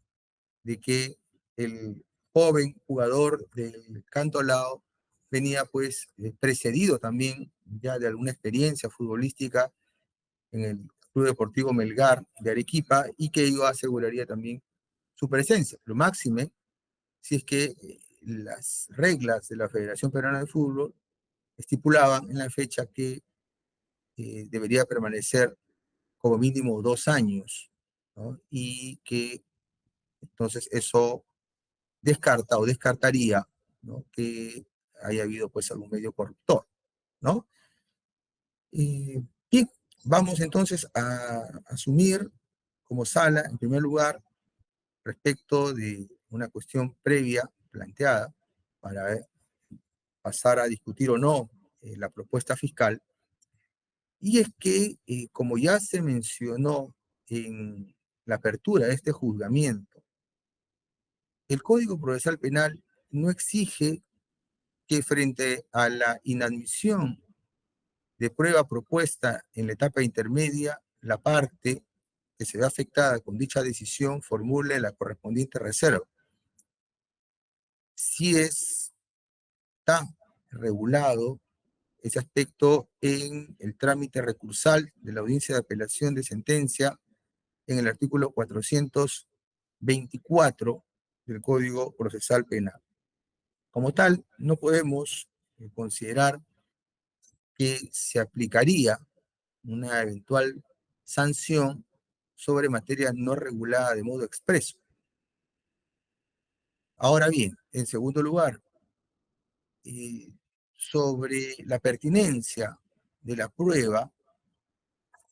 de que el joven jugador del Cantolao venía, pues, precedido también ya de alguna experiencia futbolística en el Club Deportivo Melgar de Arequipa, y que ello aseguraría también su presencia. Lo máxime, si es que las reglas de la Federación Peruana de Fútbol estipulaban en la fecha que debería permanecer como mínimo 2 años, ¿no? Y que entonces eso descarta o descartaría, ¿no?, que haya habido pues algún medio corruptor, ¿no? Bien, vamos entonces a asumir como sala, en primer lugar, respecto de una cuestión previa planteada para pasar a discutir o no la propuesta fiscal, y es que, como ya se mencionó en la apertura de este juzgamiento, el Código Procesal Penal no exige que frente a la inadmisión de prueba propuesta en la etapa intermedia, la parte que se ve afectada con dicha decisión formule la correspondiente reserva. Si está regulado ese aspecto en el trámite recursal de la audiencia de apelación de sentencia en el artículo 424 del Código Procesal Penal. Como tal, no podemos considerar que se aplicaría una eventual sanción sobre materia no regulada de modo expreso. Ahora bien, en segundo lugar, sobre la pertinencia de la prueba,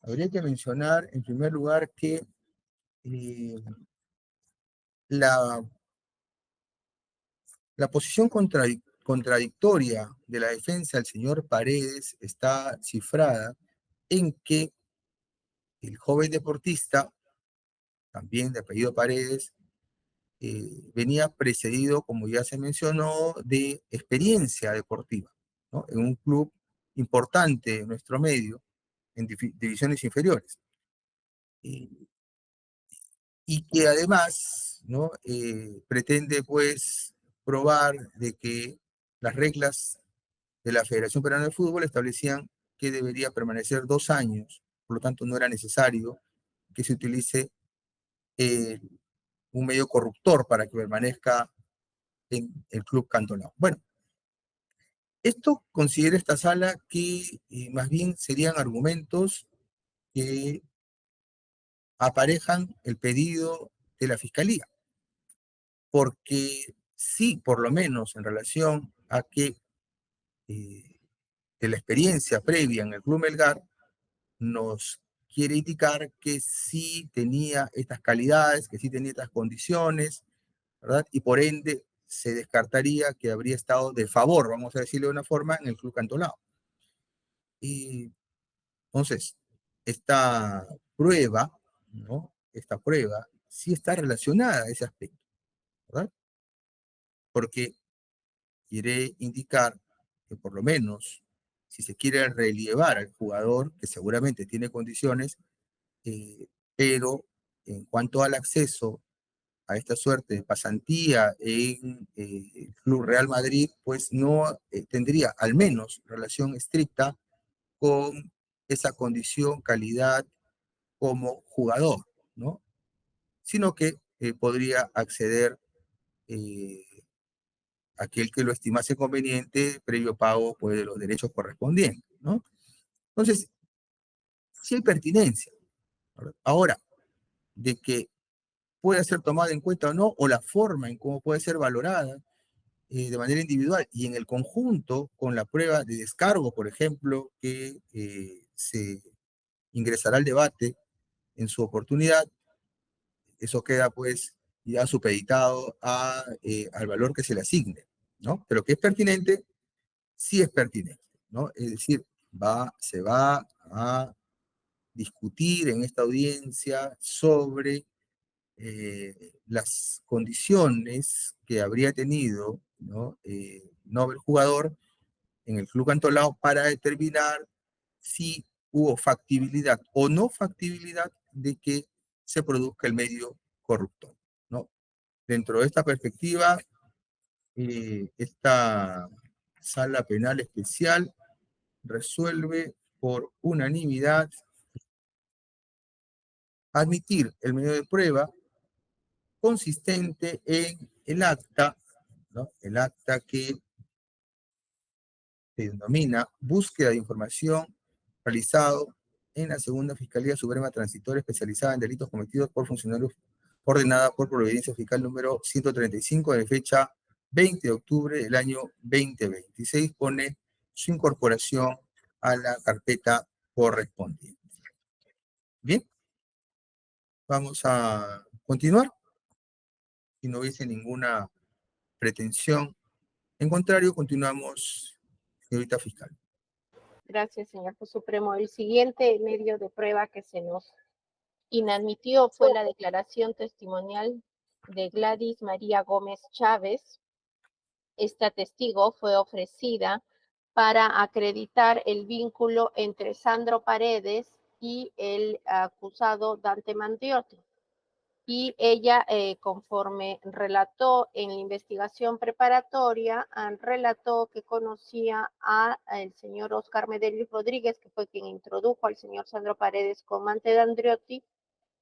habría que mencionar en primer lugar que la, la posición contradictoria de la defensa del señor Paredes está cifrada en que el joven deportista, también de apellido Paredes, venía precedido, como ya se mencionó, de experiencia deportiva, ¿no?, en un club importante en nuestro medio, en divisiones inferiores. Y que además, ¿no?, pretende pues probar de que las reglas de la Federación Peruana de Fútbol establecían que debería permanecer 2 años, por lo tanto no era necesario que se utilice un medio corruptor para que permanezca en el club cantonal. Bueno, esto considera esta sala que más bien serían argumentos que aparejan el pedido de la Fiscalía, porque sí, por lo menos en relación a que de la experiencia previa en el Club Melgar, nos quiere indicar que sí tenía estas calidades, que sí tenía estas condiciones, ¿verdad? Y por ende se descartaría que habría estado de favor, vamos a decirlo de una forma, en el Club Cantolao. Y entonces, esta prueba, ¿no?, esta prueba sí está relacionada a ese aspecto, ¿verdad? Porque quiere indicar que por lo menos, si se quiere relevar al jugador, que seguramente tiene condiciones, pero en cuanto al acceso a esta suerte de pasantía en el Club Real Madrid, pues no tendría al menos relación estricta con esa condición, calidad como jugador, ¿no? Sino que podría acceder aquel que lo estimase conveniente previo pago pues, de los derechos correspondientes, ¿no? Entonces, sí hay pertinencia, ¿verdad? Ahora, de que pueda ser tomada en cuenta o no, o la forma en cómo puede ser valorada de manera individual y en el conjunto con la prueba de descargo, por ejemplo, que se ingresará al debate en su oportunidad, eso queda pues ya supeditado al valor que se le asigne, ¿no? Pero que es pertinente, sí es pertinente, ¿no? Es decir, se va a discutir en esta audiencia sobre las condiciones que habría tenido, ¿no?, no el jugador en el Club Cantolao para determinar si hubo factibilidad o no factibilidad de que se produzca el medio corruptor, ¿no? Dentro de esta perspectiva, esta sala penal especial resuelve por unanimidad admitir el medio de prueba consistente en el acta, ¿no?, el acta que se denomina búsqueda de información realizado en la Segunda Fiscalía Suprema Transitoria especializada en delitos cometidos por funcionarios, ordenada por Providencia Fiscal número 135 de fecha 20 de octubre del año 2020. Y se dispone su incorporación a la carpeta correspondiente. Bien, vamos a continuar. Si no hubiese ninguna pretensión en contrario, continuamos, señorita fiscal. Gracias, señor juez supremo. El siguiente medio de prueba que se nos inadmitió fue la declaración testimonial de Gladys María Gómez Chávez. Esta testigo fue ofrecida para acreditar el vínculo entre Sandro Paredes y el acusado Dante Mandriotti. Y ella, conforme relató en la investigación preparatoria, relató que conocía al señor Oscar Medellín Rodríguez, que fue quien introdujo al señor Sandro Paredes con Dante Mandriotti,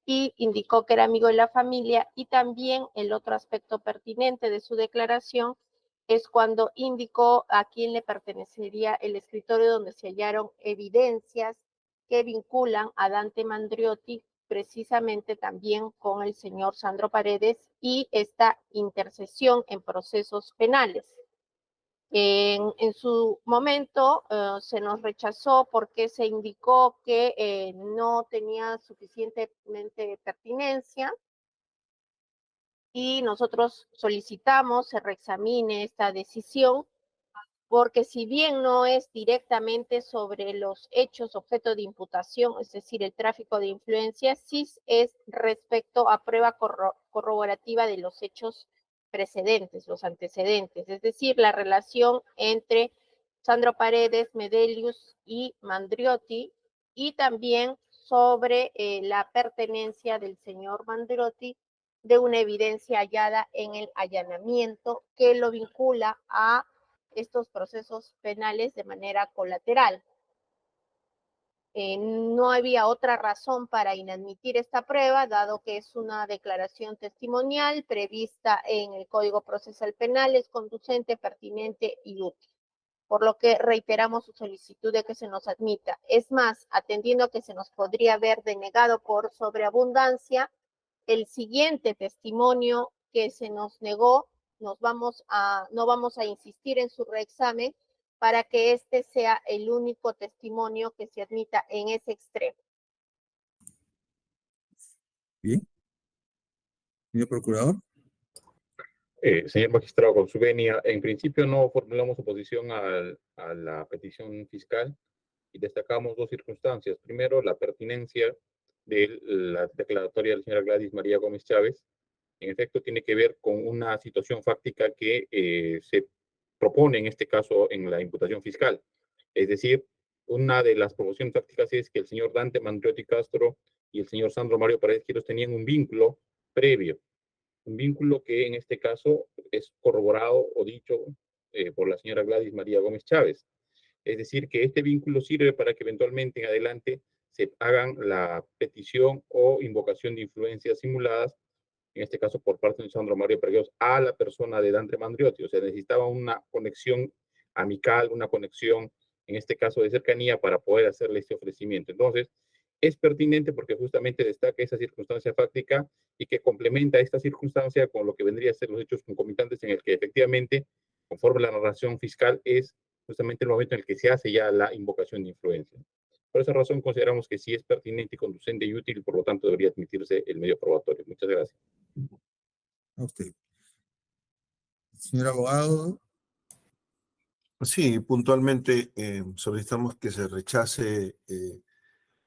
y indicó que era amigo de la familia. Y también el otro aspecto pertinente de su declaración es cuando indicó a quién le pertenecería el escritorio donde se hallaron evidencias que vinculan a Dante Mandriotti precisamente también con el señor Sandro Paredes y esta intercesión en procesos penales. En su momento se nos rechazó porque se indicó que no tenía suficientemente pertinencia y nosotros solicitamos se reexamine esta decisión porque si bien no es directamente sobre los hechos objeto de imputación, es decir, el tráfico de influencias, sí es respecto a prueba corroborativa de los hechos precedentes, los antecedentes, es decir, la relación entre Sandro Paredes, Medelius y Mandriotti, y también sobre la pertenencia del señor Mandriotti de una evidencia hallada en el allanamiento que lo vincula a estos procesos penales de manera colateral. No había otra razón para inadmitir esta prueba, dado que es una declaración testimonial prevista en el Código Procesal Penal, es conducente, pertinente y útil. Por lo que reiteramos su solicitud de que se nos admita. Es más, atendiendo a que se nos podría haber denegado por sobreabundancia, el siguiente testimonio que se nos negó, no vamos a insistir en su reexamen para que este sea el único testimonio que se admita en ese extremo. Bien. Señor procurador. Señor magistrado, con su venia, en principio no formulamos oposición a la petición fiscal y destacamos dos circunstancias. Primero, la pertinencia de la declaratoria de la señora Gladys María Gómez Chávez. En efecto, tiene que ver con una situación fáctica que se propone en este caso en la imputación fiscal. Es decir, una de las proposiciones fácticas es que el señor Dante Mandriotti Castro y el señor Sandro Mario Paredes Quiroz tenían un vínculo previo, un vínculo que en este caso es corroborado o dicho por la señora Gladys María Gómez Chávez. Es decir, que este vínculo sirve para que eventualmente en adelante se hagan la petición o invocación de influencias simuladas, en este caso por parte de Sandro Mario Paredes, a la persona de Dante Mandriotti. O sea, necesitaba una conexión amical, una conexión, en este caso de cercanía, para poder hacerle este ofrecimiento. Entonces, es pertinente porque justamente destaca esa circunstancia fáctica y que complementa esta circunstancia con lo que vendría a ser los hechos concomitantes en el que efectivamente, conforme la narración fiscal, es justamente el momento en el que se hace ya la invocación de influencia. Por esa razón consideramos que sí es pertinente y conducente y útil y por lo tanto debería admitirse el medio probatorio. Muchas gracias. A usted. Señor abogado. Sí, puntualmente solicitamos que se rechace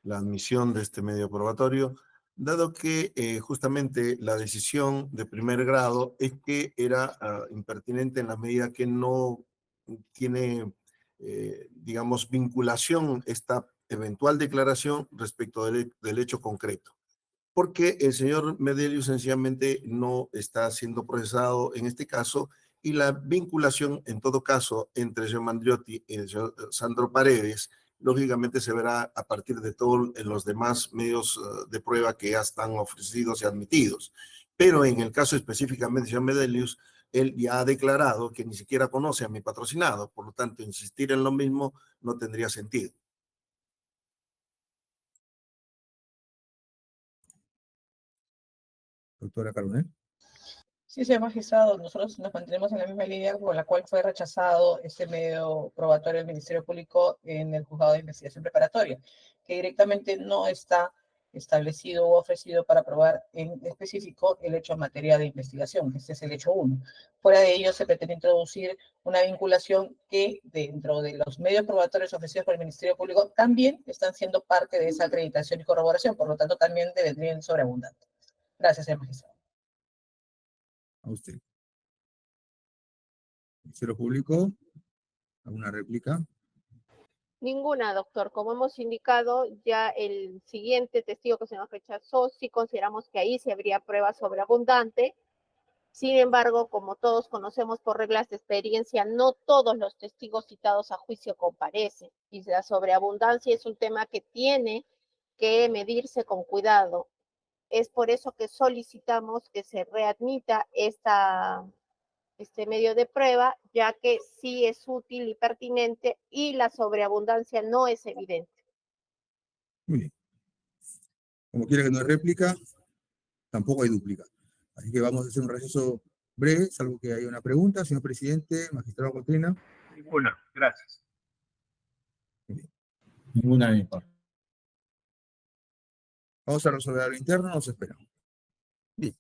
la admisión de este medio probatorio, dado que justamente la decisión de primer grado es que era impertinente en la medida que no tiene, digamos, vinculación esta eventual declaración respecto del hecho concreto. Porque el señor Medellín sencillamente no está siendo procesado en este caso y la vinculación, en todo caso, entre el señor Mandriotti y el señor Sandro Paredes, lógicamente se verá a partir de todos los demás medios de prueba que ya están ofrecidos y admitidos. Pero en el caso específicamente del señor Medellín, él ya ha declarado que ni siquiera conoce a mi patrocinado, por lo tanto, insistir en lo mismo no tendría sentido. Doctora Carbonell. Sí, señor magistrado, nosotros nos mantenemos en la misma línea con la cual fue rechazado este medio probatorio del Ministerio Público en el juzgado de investigación preparatoria, que directamente no está establecido o ofrecido para probar en específico el hecho en materia de investigación, que este es el hecho 1. Fuera de ello, se pretende introducir una vinculación que dentro de los medios probatorios ofrecidos por el Ministerio Público también están siendo parte de esa acreditación y corroboración, por lo tanto también vendrían sobreabundantes. Gracias, señor magistrado. A usted. Ministerio Público, ¿alguna réplica? Ninguna, doctor. Como hemos indicado, ya el siguiente testigo que se nos rechazó, sí consideramos que ahí se habría prueba sobreabundante. Sin embargo, como todos conocemos por reglas de experiencia, no todos los testigos citados a juicio comparecen. Y la sobreabundancia es un tema que tiene que medirse con cuidado. Es por eso que solicitamos que se readmita este medio de prueba, ya que sí es útil y pertinente y la sobreabundancia no es evidente. Muy bien. Como quiera que no hay réplica, tampoco hay dúplica. Así que vamos a hacer un receso breve, salvo que haya una pregunta. Señor presidente, magistrado Cotrina. Ninguna, gracias. Ninguna de mi parte. Vamos a resolver algo interno, nos esperamos. Bien.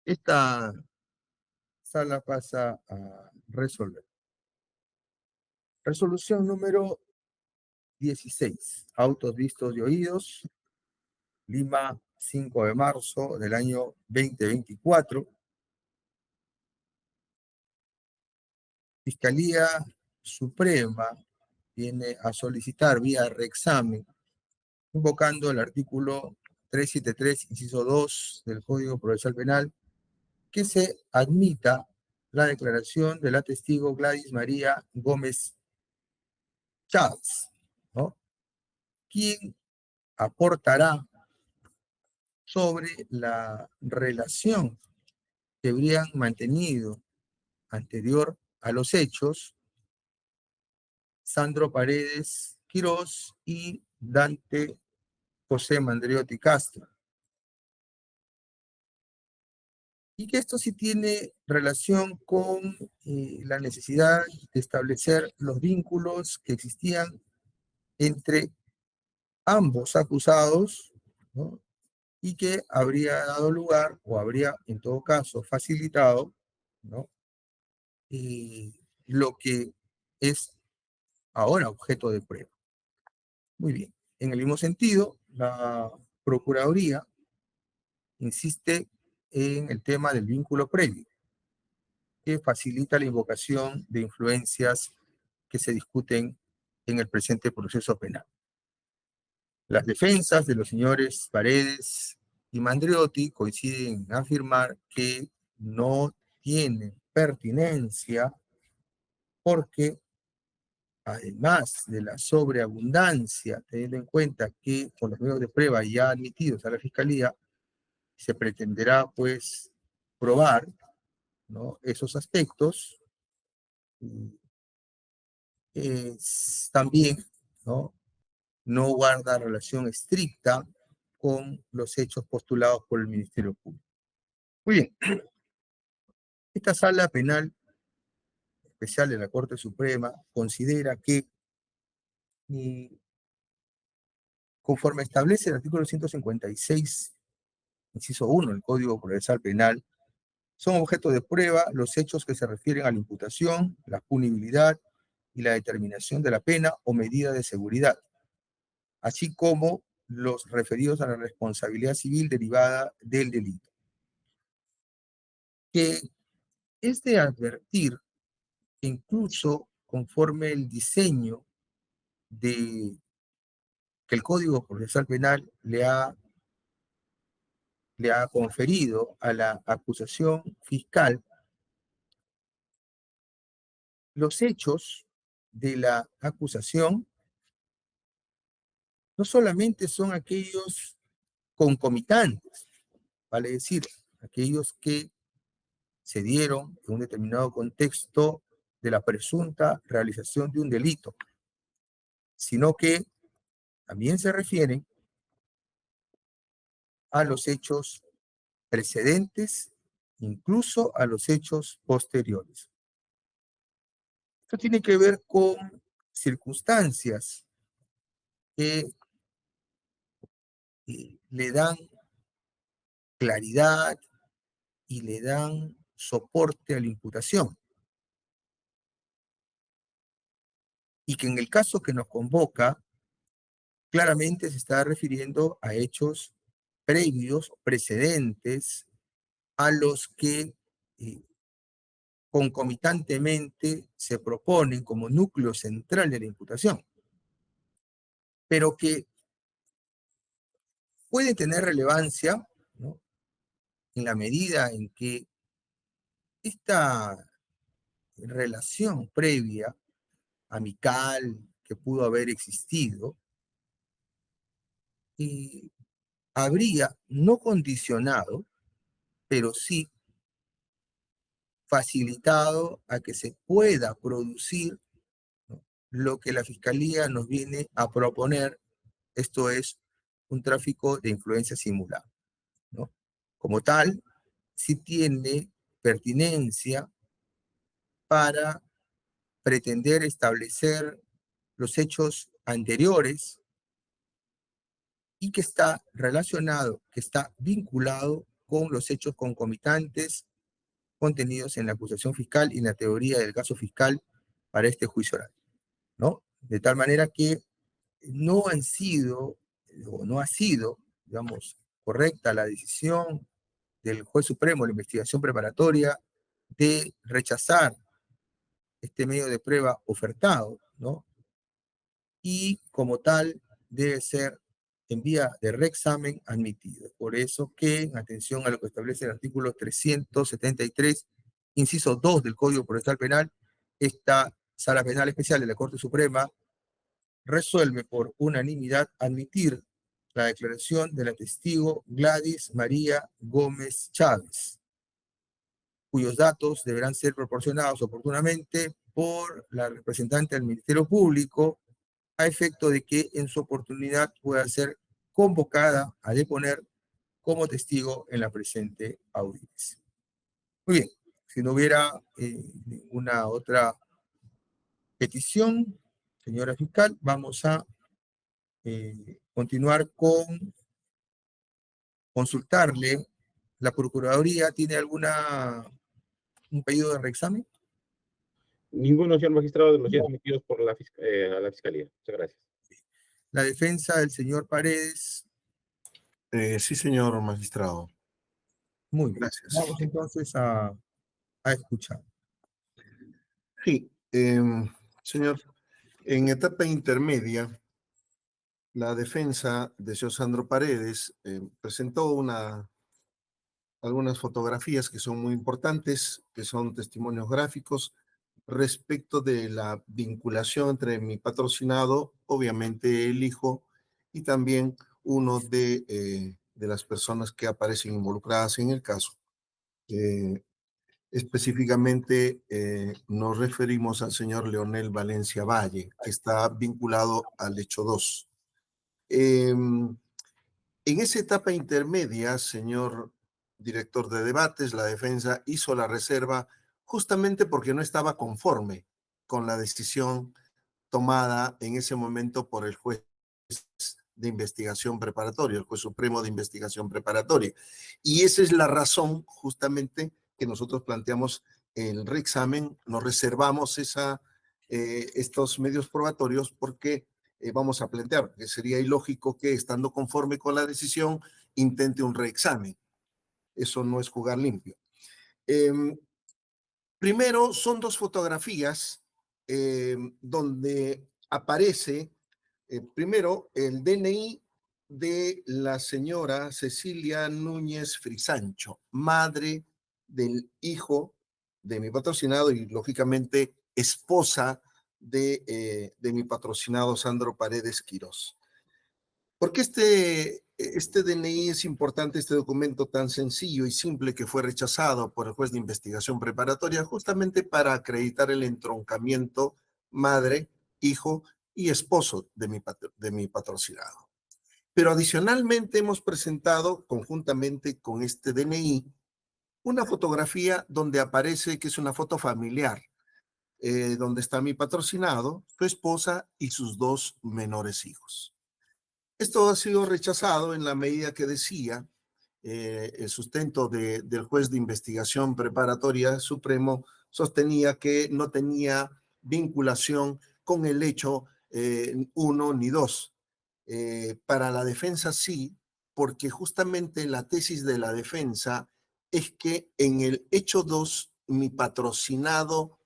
Esta sala pasa a resolver. Resolución número 16. Autos vistos y oídos. Lima, 5 de marzo del año 2024. Fiscalía Suprema viene a solicitar vía reexamen, invocando el artículo 373, inciso 2 del Código Procesal Penal, que se admita la declaración de la testigo Gladys María Gómez Chávez, ¿no? Quien aportará sobre la relación que habrían mantenido anterior a los hechos Sandro Paredes Quirós y Dante José Mandriotti Castro. Y que esto sí tiene relación con la necesidad de establecer los vínculos que existían entre ambos acusados, ¿no? Y que habría dado lugar, o habría en todo caso facilitado, ¿no? Lo que es ahora objeto de prueba. Muy bien. En el mismo sentido, la Procuraduría insiste en el tema del vínculo previo, que facilita la invocación de influencias que se discuten en el presente proceso penal. Las defensas de los señores Paredes y Mandriotti coinciden en afirmar que no tiene pertinencia porque, además de la sobreabundancia, teniendo en cuenta que con los medios de prueba ya admitidos a la Fiscalía, se pretenderá pues probar, ¿no?, esos aspectos, también, ¿no?, no guarda relación estricta con los hechos postulados por el Ministerio Público. Muy bien. Esta sala penal especial de la Corte Suprema considera que, conforme establece el artículo 156, inciso 1 del Código Procesal Penal, son objeto de prueba los hechos que se refieren a la imputación, la punibilidad y la determinación de la pena o medida de seguridad, así como los referidos a la responsabilidad civil derivada del delito. Que es de advertir que incluso conforme el diseño que el Código Procesal Penal le ha conferido a la acusación fiscal, los hechos de la acusación no solamente son aquellos concomitantes, vale decir, aquellos que se dieron en un determinado contexto de la presunta realización de un delito, sino que también se refieren a los hechos precedentes, incluso a los hechos posteriores. Esto tiene que ver con circunstancias que le dan claridad y le dan soporte a la imputación. Y que en el caso que nos convoca, claramente se está refiriendo a hechos previos, precedentes, a los que concomitantemente se proponen como núcleo central de la imputación, pero que puede tener relevancia, ¿no?, en la medida en que esta relación previa, amical, que pudo haber existido, habría no condicionado, pero sí facilitado a que se pueda producir, ¿no?, lo que la Fiscalía nos viene a proponer, esto es un tráfico de influencia simulado, ¿no? Como tal, sí tiene pertinencia para pretender establecer los hechos anteriores y que está relacionado, que está vinculado con los hechos concomitantes contenidos en la acusación fiscal y en la teoría del caso fiscal para este juicio oral, ¿no? De tal manera que no han sido, o no ha sido, digamos, correcta la decisión del juez supremo, la investigación preparatoria, de rechazar este medio de prueba ofertado, ¿no? Y como tal debe ser en vía de reexamen admitido. Por eso que, en atención a lo que establece el artículo 373, inciso 2 del Código Procesal Penal, esta Sala Penal Especial de la Corte Suprema resuelve por unanimidad admitir la declaración de la testigo Gladys María Gómez Chávez, cuyos datos deberán ser proporcionados oportunamente por la representante del Ministerio Público a efecto de que en su oportunidad pueda ser convocada a deponer como testigo en la presente audiencia. Muy bien, si no hubiera ninguna otra petición, señora fiscal, vamos a continuar con consultarle. ¿La Procuraduría tiene un pedido de reexamen? Ninguno, señor magistrado, de los 10 emitidos por a la Fiscalía. Muchas gracias. La defensa del señor Paredes. Sí, señor magistrado. Muy bien. Gracias. Vamos entonces a escuchar. Sí, señor, en etapa intermedia, la defensa de señor Sandro Paredes presentó algunas fotografías que son muy importantes, que son testimonios gráficos respecto de la vinculación entre mi patrocinado, obviamente el hijo, y también uno de las personas que aparecen involucradas en el caso. Específicamente nos referimos al señor Leonel Valencia Valle, que está vinculado al hecho 2. En esa etapa intermedia, señor director de debates, la defensa hizo la reserva justamente porque no estaba conforme con la decisión tomada en ese momento por el juez de investigación preparatoria, el juez supremo de investigación preparatoria. Y esa es la razón justamente que nosotros planteamos el reexamen, nos reservamos estos medios probatorios porque vamos a plantear que sería ilógico que, estando conforme con la decisión, intente un reexamen. Eso no es jugar limpio. Primero, son dos fotografías donde aparece primero el DNI de la señora Cecilia Núñez Frisancho, madre del hijo de mi patrocinado y, lógicamente, esposa de mi patrocinado Sandro Paredes Quirós. ¿Por qué este DNI es importante, este documento tan sencillo y simple que fue rechazado por el juez de investigación preparatoria? Justamente para acreditar el entroncamiento madre, hijo y esposo de mi patrocinado. Pero adicionalmente hemos presentado, conjuntamente con este DNI, una fotografía donde aparece que es una foto familiar, donde está mi patrocinado, su esposa y sus 2 menores hijos. Esto ha sido rechazado en la medida que decía el sustento del juez de investigación preparatoria supremo sostenía que no tenía vinculación con el hecho 1 ni 2. Para la defensa sí, porque justamente la tesis de la defensa es que en el hecho 2 mi patrocinado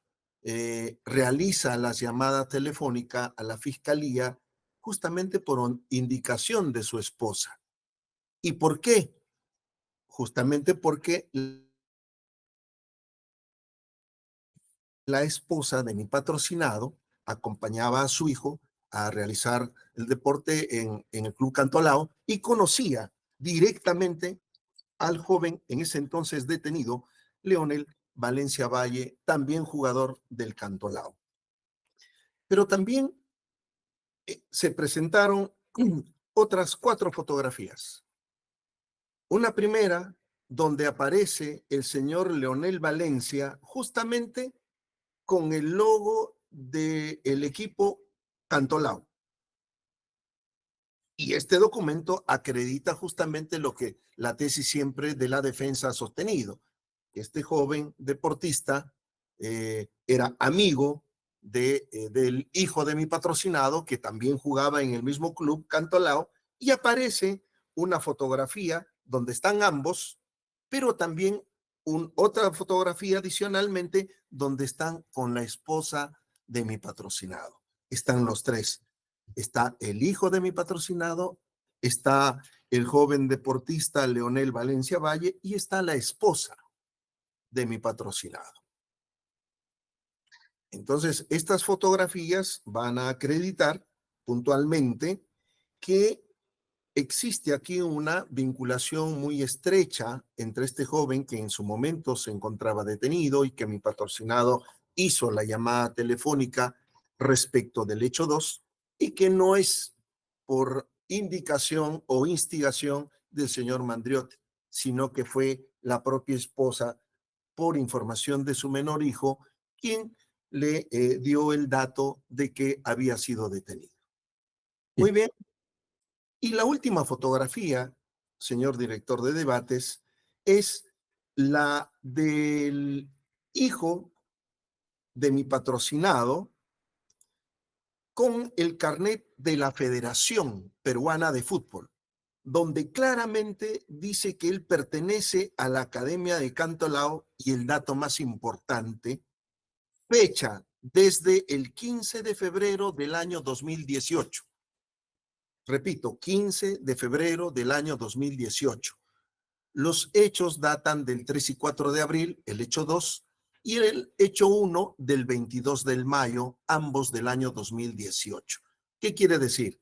realiza la llamada telefónica a la fiscalía justamente por indicación de su esposa. ¿Y por qué? Justamente porque la esposa de mi patrocinado acompañaba a su hijo a realizar el deporte en el Club Cantolao y conocía directamente al joven, en ese entonces detenido, Leonel Valencia Valle, también jugador del Cantolao. Pero también se presentaron otras 4 fotografías. Una primera donde aparece el señor Leonel Valencia justamente con el logo del equipo Cantolao. Y este documento acredita justamente lo que la tesis siempre de la defensa ha sostenido. Este joven deportista era amigo del hijo de mi patrocinado, que también jugaba en el mismo club, Cantolao, y aparece una fotografía donde están ambos, pero también otra fotografía adicionalmente donde están con la esposa de mi patrocinado. Están los 3. Está el hijo de mi patrocinado, está el joven deportista Leonel Valencia Valle y está la esposa de mi patrocinado. Entonces, estas fotografías van a acreditar puntualmente que existe aquí una vinculación muy estrecha entre este joven que en su momento se encontraba detenido y que mi patrocinado hizo la llamada telefónica respecto del hecho 2 y que no es por indicación o instigación del señor Mandriotti, sino que fue la propia esposa, por información de su menor hijo, quien le dio el dato de que había sido detenido. Muy bien. Y la última fotografía, señor director de debates, es la del hijo de mi patrocinado con el carnet de la Federación Peruana de Fútbol, donde claramente dice que él pertenece a la Academia de Cantolao y el dato más importante, fecha desde el 15 de febrero del año 2018. Repito, 15 de febrero del año 2018. Los hechos datan del 3 y 4 de abril, el hecho 2, y el hecho 1 del 22 de mayo, ambos del año 2018. ¿Qué quiere decir?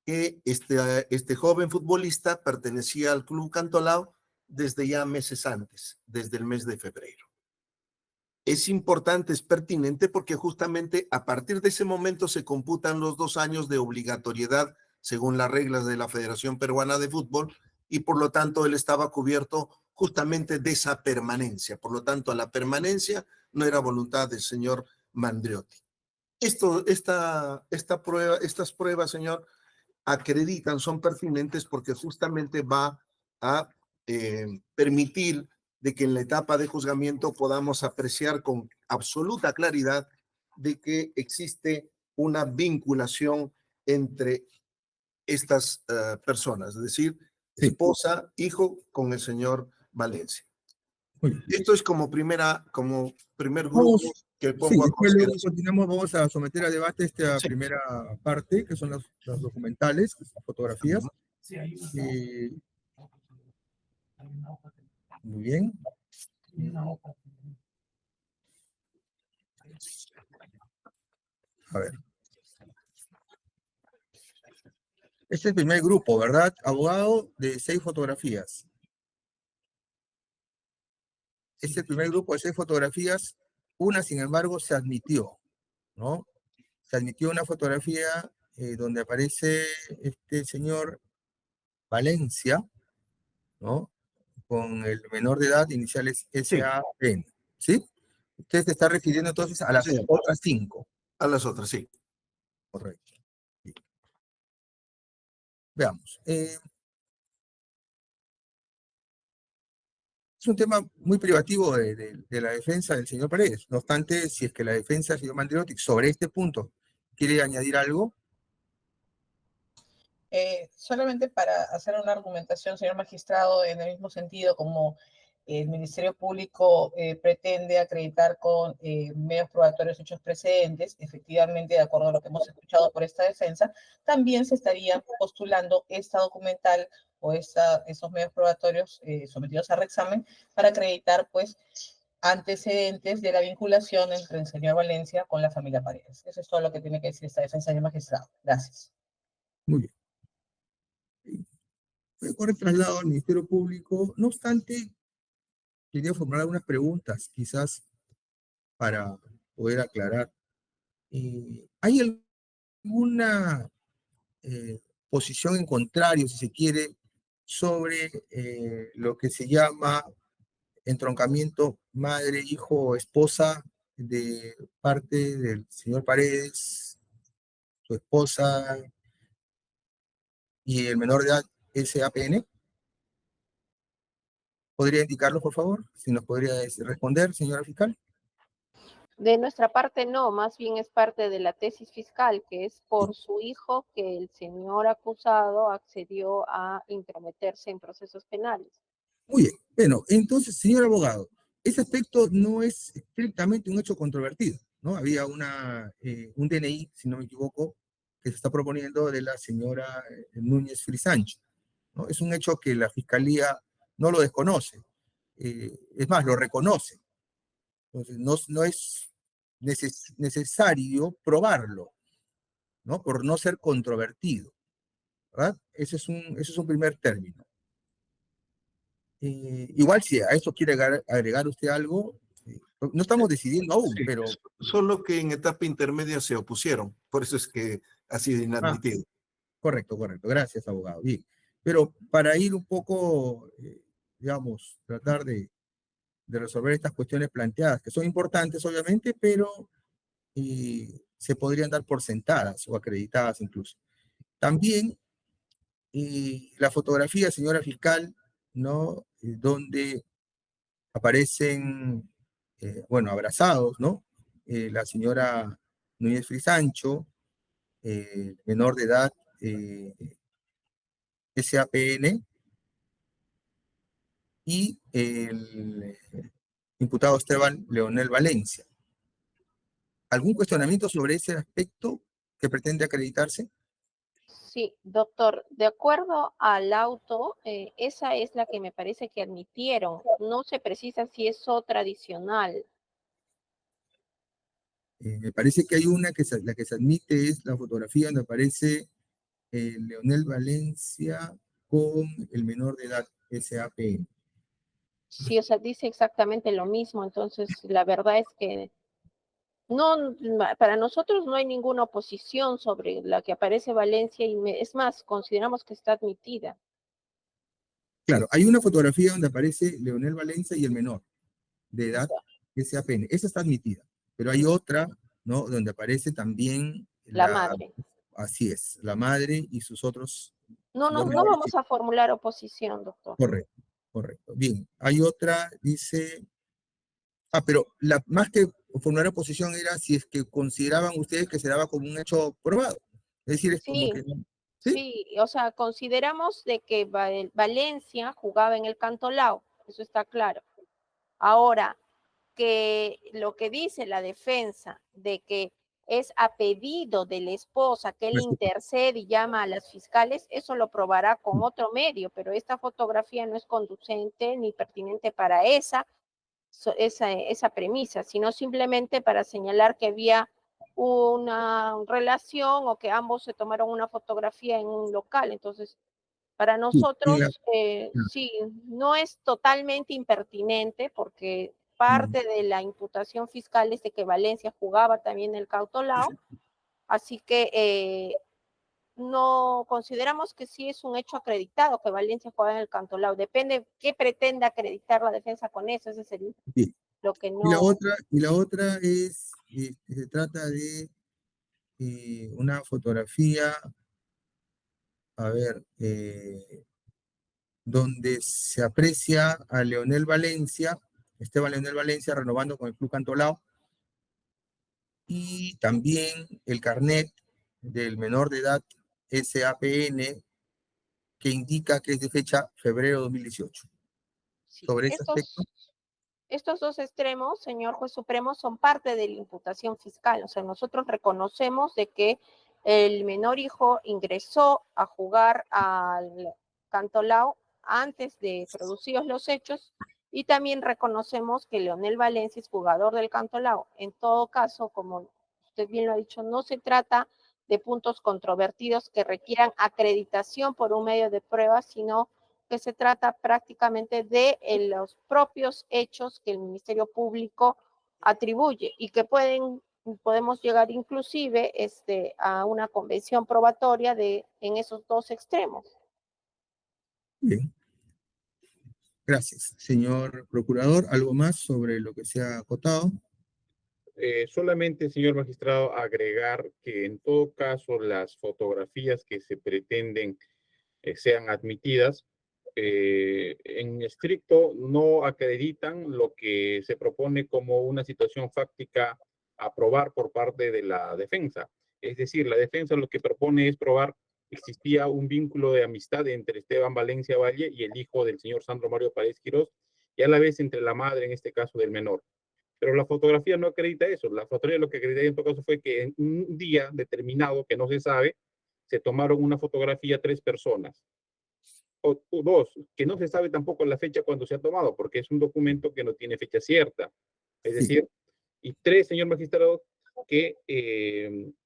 Que este joven futbolista pertenecía al Club Cantolao desde ya meses antes, desde el mes de febrero. Es importante, es pertinente porque justamente a partir de ese momento se computan los 2 años de obligatoriedad según las reglas de la Federación Peruana de Fútbol y por lo tanto él estaba cubierto justamente de esa permanencia. Por lo tanto, la permanencia no era voluntad del señor Mandriotti. Estas pruebas, señor, acreditan, son pertinentes porque justamente va a permitir de que en la etapa de juzgamiento podamos apreciar con absoluta claridad de que existe una vinculación entre estas personas, es decir, Sí. esposa, hijo con el señor Valencia. Muy bien. Esto es como primer grupo que Sí, pongo a después luego consideración. continuamos, vamos a someter a debate esta Sí. primera parte, que son las documentales, las fotografías. Muy bien. A ver. Este es el primer grupo, ¿verdad? Abogado, de 6 fotografías. Este es el primer grupo de 6 fotografías. Una, sin embargo, se admitió, ¿no? Se admitió una fotografía donde aparece este señor Valencia, ¿no? Con el menor de edad, iniciales SAN, ¿sí? Usted se está refiriendo entonces a las Sí. otras 5. A las otras, sí. Correcto. Sí. Veamos. Es un tema muy privativo de la defensa del señor Paredes. No obstante, si es que la defensa del señor Mandriotti sobre este punto quiere añadir algo. Solamente para hacer una argumentación, señor magistrado, en el mismo sentido como el Ministerio Público pretende acreditar con medios probatorios hechos precedentes, efectivamente, de acuerdo a lo que hemos escuchado por esta defensa, también se estaría postulando esta documental o esos medios probatorios sometidos a reexamen para acreditar, pues, antecedentes de la vinculación entre el señor Valencia con la familia Paredes. Eso es todo lo que tiene que decir esta defensa, señor magistrado. Gracias. Muy bien. Fue por el traslado al Ministerio Público. No obstante, quería formular algunas preguntas, quizás para poder aclarar. ¿Hay alguna posición en contrario, si se quiere, sobre lo que se llama entroncamiento madre-hijo-esposa de parte del señor Paredes, su esposa y el menor de edad SAPN? ¿Podría indicarlo, por favor? Si nos podría responder, señora fiscal. De nuestra parte no, más bien es parte de la tesis fiscal, que es por su hijo que el señor acusado accedió a intrometerse en procesos penales. Muy bien. Bueno, entonces, señor abogado, ese aspecto no es estrictamente un hecho controvertido, ¿no? Había un DNI, si no me equivoco, que se está proponiendo de la señora Núñez Frisancho, ¿no? Es un hecho que la fiscalía no lo desconoce, es más, lo reconoce. Entonces, no es necesario probarlo, ¿no? Por no ser controvertido, ¿verdad? Ese es un primer término. Igual si a eso quiere agregar usted algo, no estamos decidiendo aún, Sí, pero... solo que en etapa intermedia se opusieron, por eso es que ha sido inadmitido. Correcto. Gracias, abogado. Bien. Pero para ir un poco, digamos, tratar de resolver estas cuestiones planteadas, que son importantes, obviamente, pero se podrían dar por sentadas o acreditadas incluso. También la fotografía, señora fiscal, ¿no? Donde aparecen, bueno, abrazados, ¿no? La señora Núñez Frisancho, menor de edad, SAPN, y el imputado Esteban Leonel Valencia. ¿Algún cuestionamiento sobre ese aspecto que pretende acreditarse? Sí, doctor, de acuerdo al auto, esa es la que me parece que admitieron. No se precisa si es otra adicional. Me parece que hay una la que se admite es la fotografía donde aparece Leonel Valencia con el menor de edad, SAPN. Sí, o sea, dice exactamente lo mismo. Entonces, la verdad es que no, para nosotros no hay ninguna oposición sobre la que aparece Valencia y es más, consideramos que está admitida. Claro, hay una fotografía donde aparece Leonel Valencia y el menor de edad SAPN. Esa está admitida, pero hay otra, ¿no? Donde aparece también La madre. así es, la madre y sus otros No dos vamos a formular oposición, doctor. Correcto. Bien, hay otra, dice, pero más que formular oposición era si es que consideraban ustedes que se daba como un hecho probado. Es decir, es como Sí, que... sí, o sea, consideramos de que Valencia jugaba en el Cantolao, eso está claro. Ahora, que lo que dice la defensa de que es a pedido de la esposa que él intercede y llama a las fiscales, eso lo probará con otro medio, pero esta fotografía no es conducente ni pertinente para esa premisa, sino simplemente para señalar que había una relación o que ambos se tomaron una fotografía en un local. Entonces, para nosotros, sí, no es totalmente impertinente porque parte de la imputación fiscal es de que Valencia jugaba también el Cantolao, así que no consideramos que sí es un hecho acreditado que Valencia juega en el Cantolao. Depende qué pretenda acreditar la defensa con eso. Ese sería Bien. lo que Y no. la otra es, se trata de una fotografía, a ver, donde se aprecia a Leonel Valencia, Esteban Leonel Valencia, renovando con el Club Cantolao, y también el carnet del menor de edad SAPN, que indica que es de fecha febrero 2018. Sí, Sobre ese aspecto. estos dos extremos, señor juez supremo, son parte de la imputación fiscal. O sea, nosotros reconocemos de que el menor hijo ingresó a jugar al Cantolao antes de producidos los hechos, y también reconocemos que Leonel Valencia es jugador del Cantolao. En todo caso, como usted bien lo ha dicho, no se trata de puntos controvertidos que requieran acreditación por un medio de prueba, sino que se trata prácticamente de los propios hechos que el Ministerio Público atribuye y que podemos llegar inclusive a una convención probatoria en esos dos extremos. Bien. Gracias, señor procurador. ¿Algo más sobre lo que se ha acotado? Solamente, señor magistrado, agregar que en todo caso las fotografías que se pretenden sean admitidas, en estricto no acreditan lo que se propone como una situación fáctica a probar por parte de la defensa. Es decir, la defensa lo que propone es probar que existía un vínculo de amistad entre Esteban Valencia Valle y el hijo del señor Sandro Mario Paredes Quirós, y a la vez entre la madre, en este caso, del menor. Pero la fotografía no acredita eso. La fotografía lo que acredita en todo caso fue que en un día determinado, que no se sabe, se tomaron una fotografía 3 personas. O 2, que no se sabe tampoco la fecha cuando se ha tomado, porque es un documento que no tiene fecha cierta. Es decir, y 3, señor magistrado, que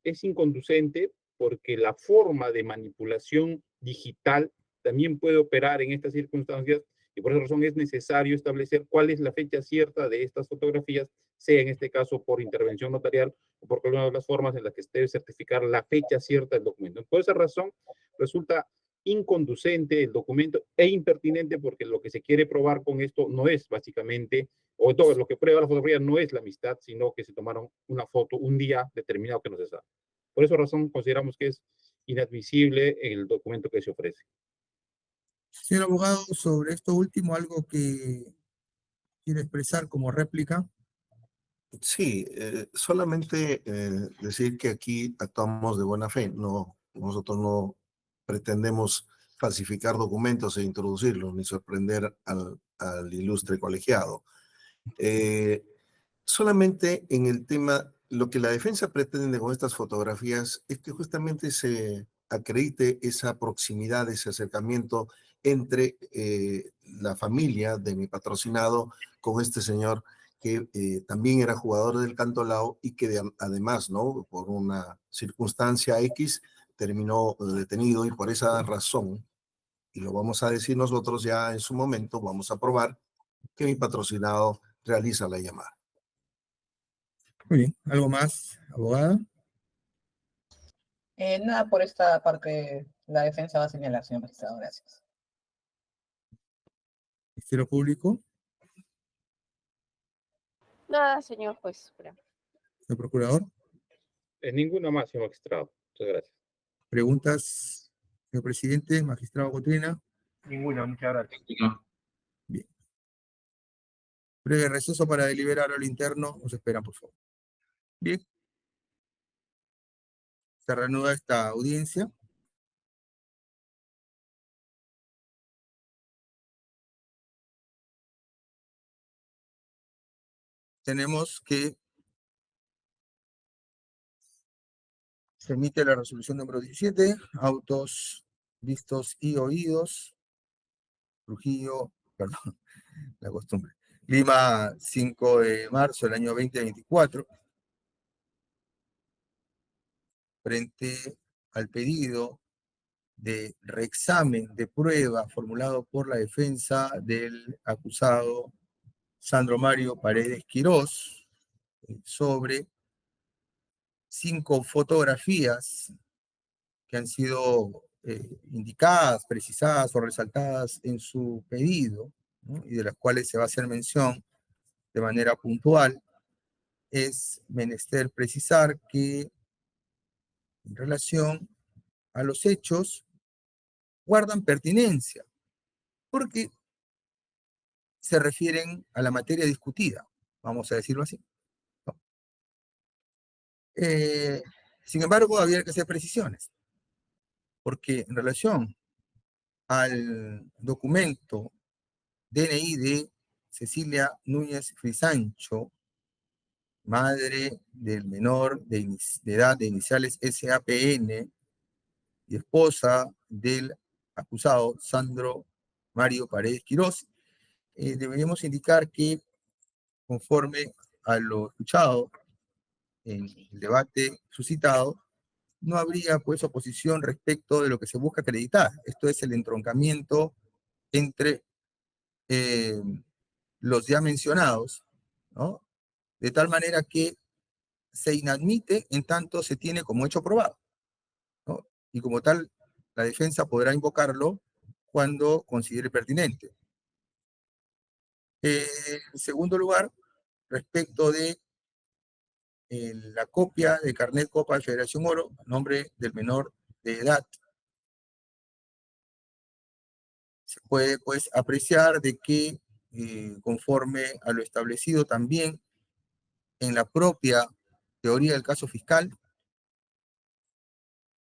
es inconducente porque la forma de manipulación digital también puede operar en estas circunstancias, y por esa razón es necesario establecer cuál es la fecha cierta de estas fotografías, sea en este caso por intervención notarial o por alguna de las formas en las que se debe certificar la fecha cierta del documento. Por esa razón resulta inconducente el documento e impertinente, porque lo que se quiere probar con esto no es básicamente, o todo lo que prueba la fotografía no es la amistad, sino que se tomaron una foto un día determinado que no se sabe. Por esa razón consideramos que es inadmisible el documento que se ofrece. Señor abogado, sobre esto último, algo que quiere expresar como réplica. Sí, solamente decir que aquí actuamos de buena fe. No, nosotros no pretendemos falsificar documentos e introducirlos, ni sorprender al ilustre colegiado. Solamente en el tema, lo que la defensa pretende con estas fotografías es que justamente se acredite esa proximidad, ese acercamiento entre la familia de mi patrocinado con este señor que también era jugador del Cantolao y que además, ¿no? Por una circunstancia X terminó detenido, y por esa razón, y lo vamos a decir nosotros ya en su momento, vamos a probar que mi patrocinado realiza la llamada. Muy bien. ¿Algo más, abogada? Nada por esta parte, la defensa va a señalar, señor magistrado. Gracias. Ministerio Público, Nada, señor juez supremo. señor procurador. Ninguna más, señor magistrado. Muchas gracias. Preguntas, señor presidente, magistrado Cotrina. Ninguna, muchas gracias. Bien. Breve receso para deliberar a lo interno. Nos esperan, por favor. Bien. Se reanuda esta audiencia. Tenemos que se emite la resolución número 17, autos vistos y oídos. Trujillo, perdón, la costumbre. Lima, 5 de marzo del año 2024. Frente al pedido de reexamen de prueba formulado por la defensa del acusado Sandro Mario Paredes Quirós sobre 5 fotografías que han sido indicadas, precisadas o resaltadas en su pedido, ¿no? Y de las cuales se va a hacer mención de manera puntual, es menester precisar que en relación a los hechos guardan pertinencia, porque se refieren a la materia discutida, vamos a decirlo así, ¿no? Sin embargo, había que hacer precisiones, porque en relación al documento DNI de Cecilia Núñez Frisancho, madre del menor de edad de iniciales SAPN y esposa del acusado Sandro Mario Paredes Quirós, deberíamos indicar que, conforme a lo escuchado en el debate suscitado, no habría pues oposición respecto de lo que se busca acreditar. Esto es el entroncamiento entre eh, los ya mencionados, ¿no? De tal manera que se inadmite en tanto se tiene como hecho probado, ¿no? Y como tal, la defensa podrá invocarlo cuando considere pertinente. En segundo lugar, respecto de la copia de carnet Copa de Federación Oro, a nombre del menor de edad, se puede pues apreciar de que conforme a lo establecido también en la propia teoría del caso fiscal,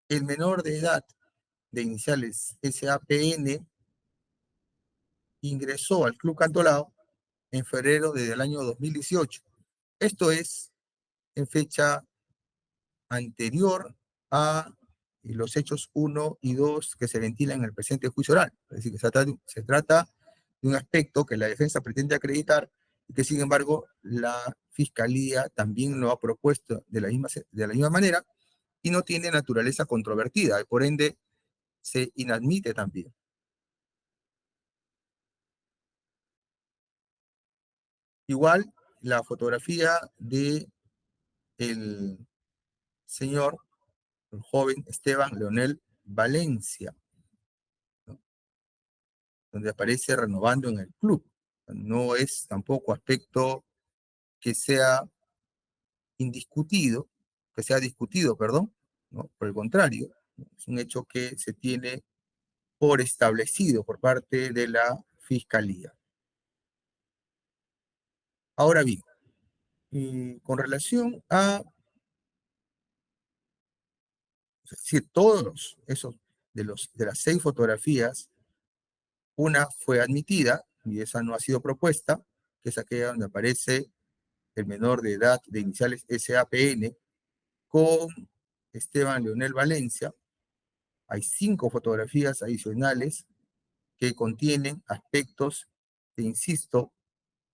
el menor de edad de iniciales SAPN ingresó al Club Cantolao en febrero del año 2018. Esto es en fecha anterior a los hechos 1 y 2 que se ventilan en el presente juicio oral. Es decir, que se trata de un aspecto que la defensa pretende acreditar y que, sin embargo, la Fiscalía también lo ha propuesto de la misma manera y no tiene naturaleza controvertida, y por ende se inadmite también. Igual, la fotografía de el señor, el joven Esteban Leonel Valencia, ¿no? Donde aparece renovando en el club. No es tampoco aspecto que sea indiscutido, que sea discutido, perdón, ¿no? Por el contrario, es un hecho que se tiene por establecido por parte de la Fiscalía. Ahora bien, con relación a, es decir, todos esos de las 6 fotografías, una fue admitida y esa no ha sido propuesta, que es aquella donde aparece el menor de edad de iniciales SAPN con Esteban Leonel Valencia. Hay 5 fotografías adicionales que contienen aspectos que, insisto,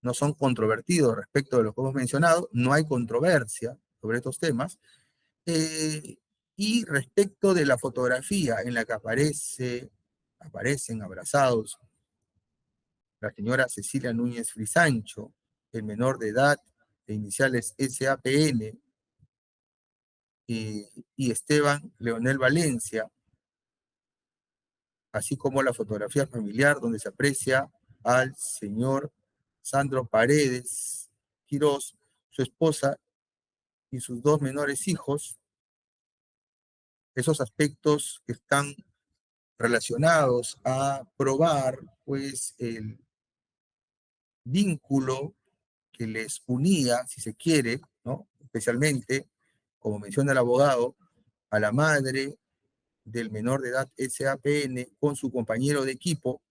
no son controvertidos respecto de lo que hemos mencionado, no hay controversia sobre estos temas. Y respecto de la fotografía en la que aparecen abrazados la señora Cecilia Núñez Frisancho, el menor de edad de iniciales SAPN, y Esteban Leonel Valencia, así como la fotografía familiar donde se aprecia al señor Sandro Paredes Quirós, su esposa y sus 2 menores hijos. Esos aspectos que están relacionados a probar pues el vínculo que les unía, si se quiere, ¿no? Especialmente, como menciona el abogado, a la madre del menor de edad SAPN con su compañero de equipo,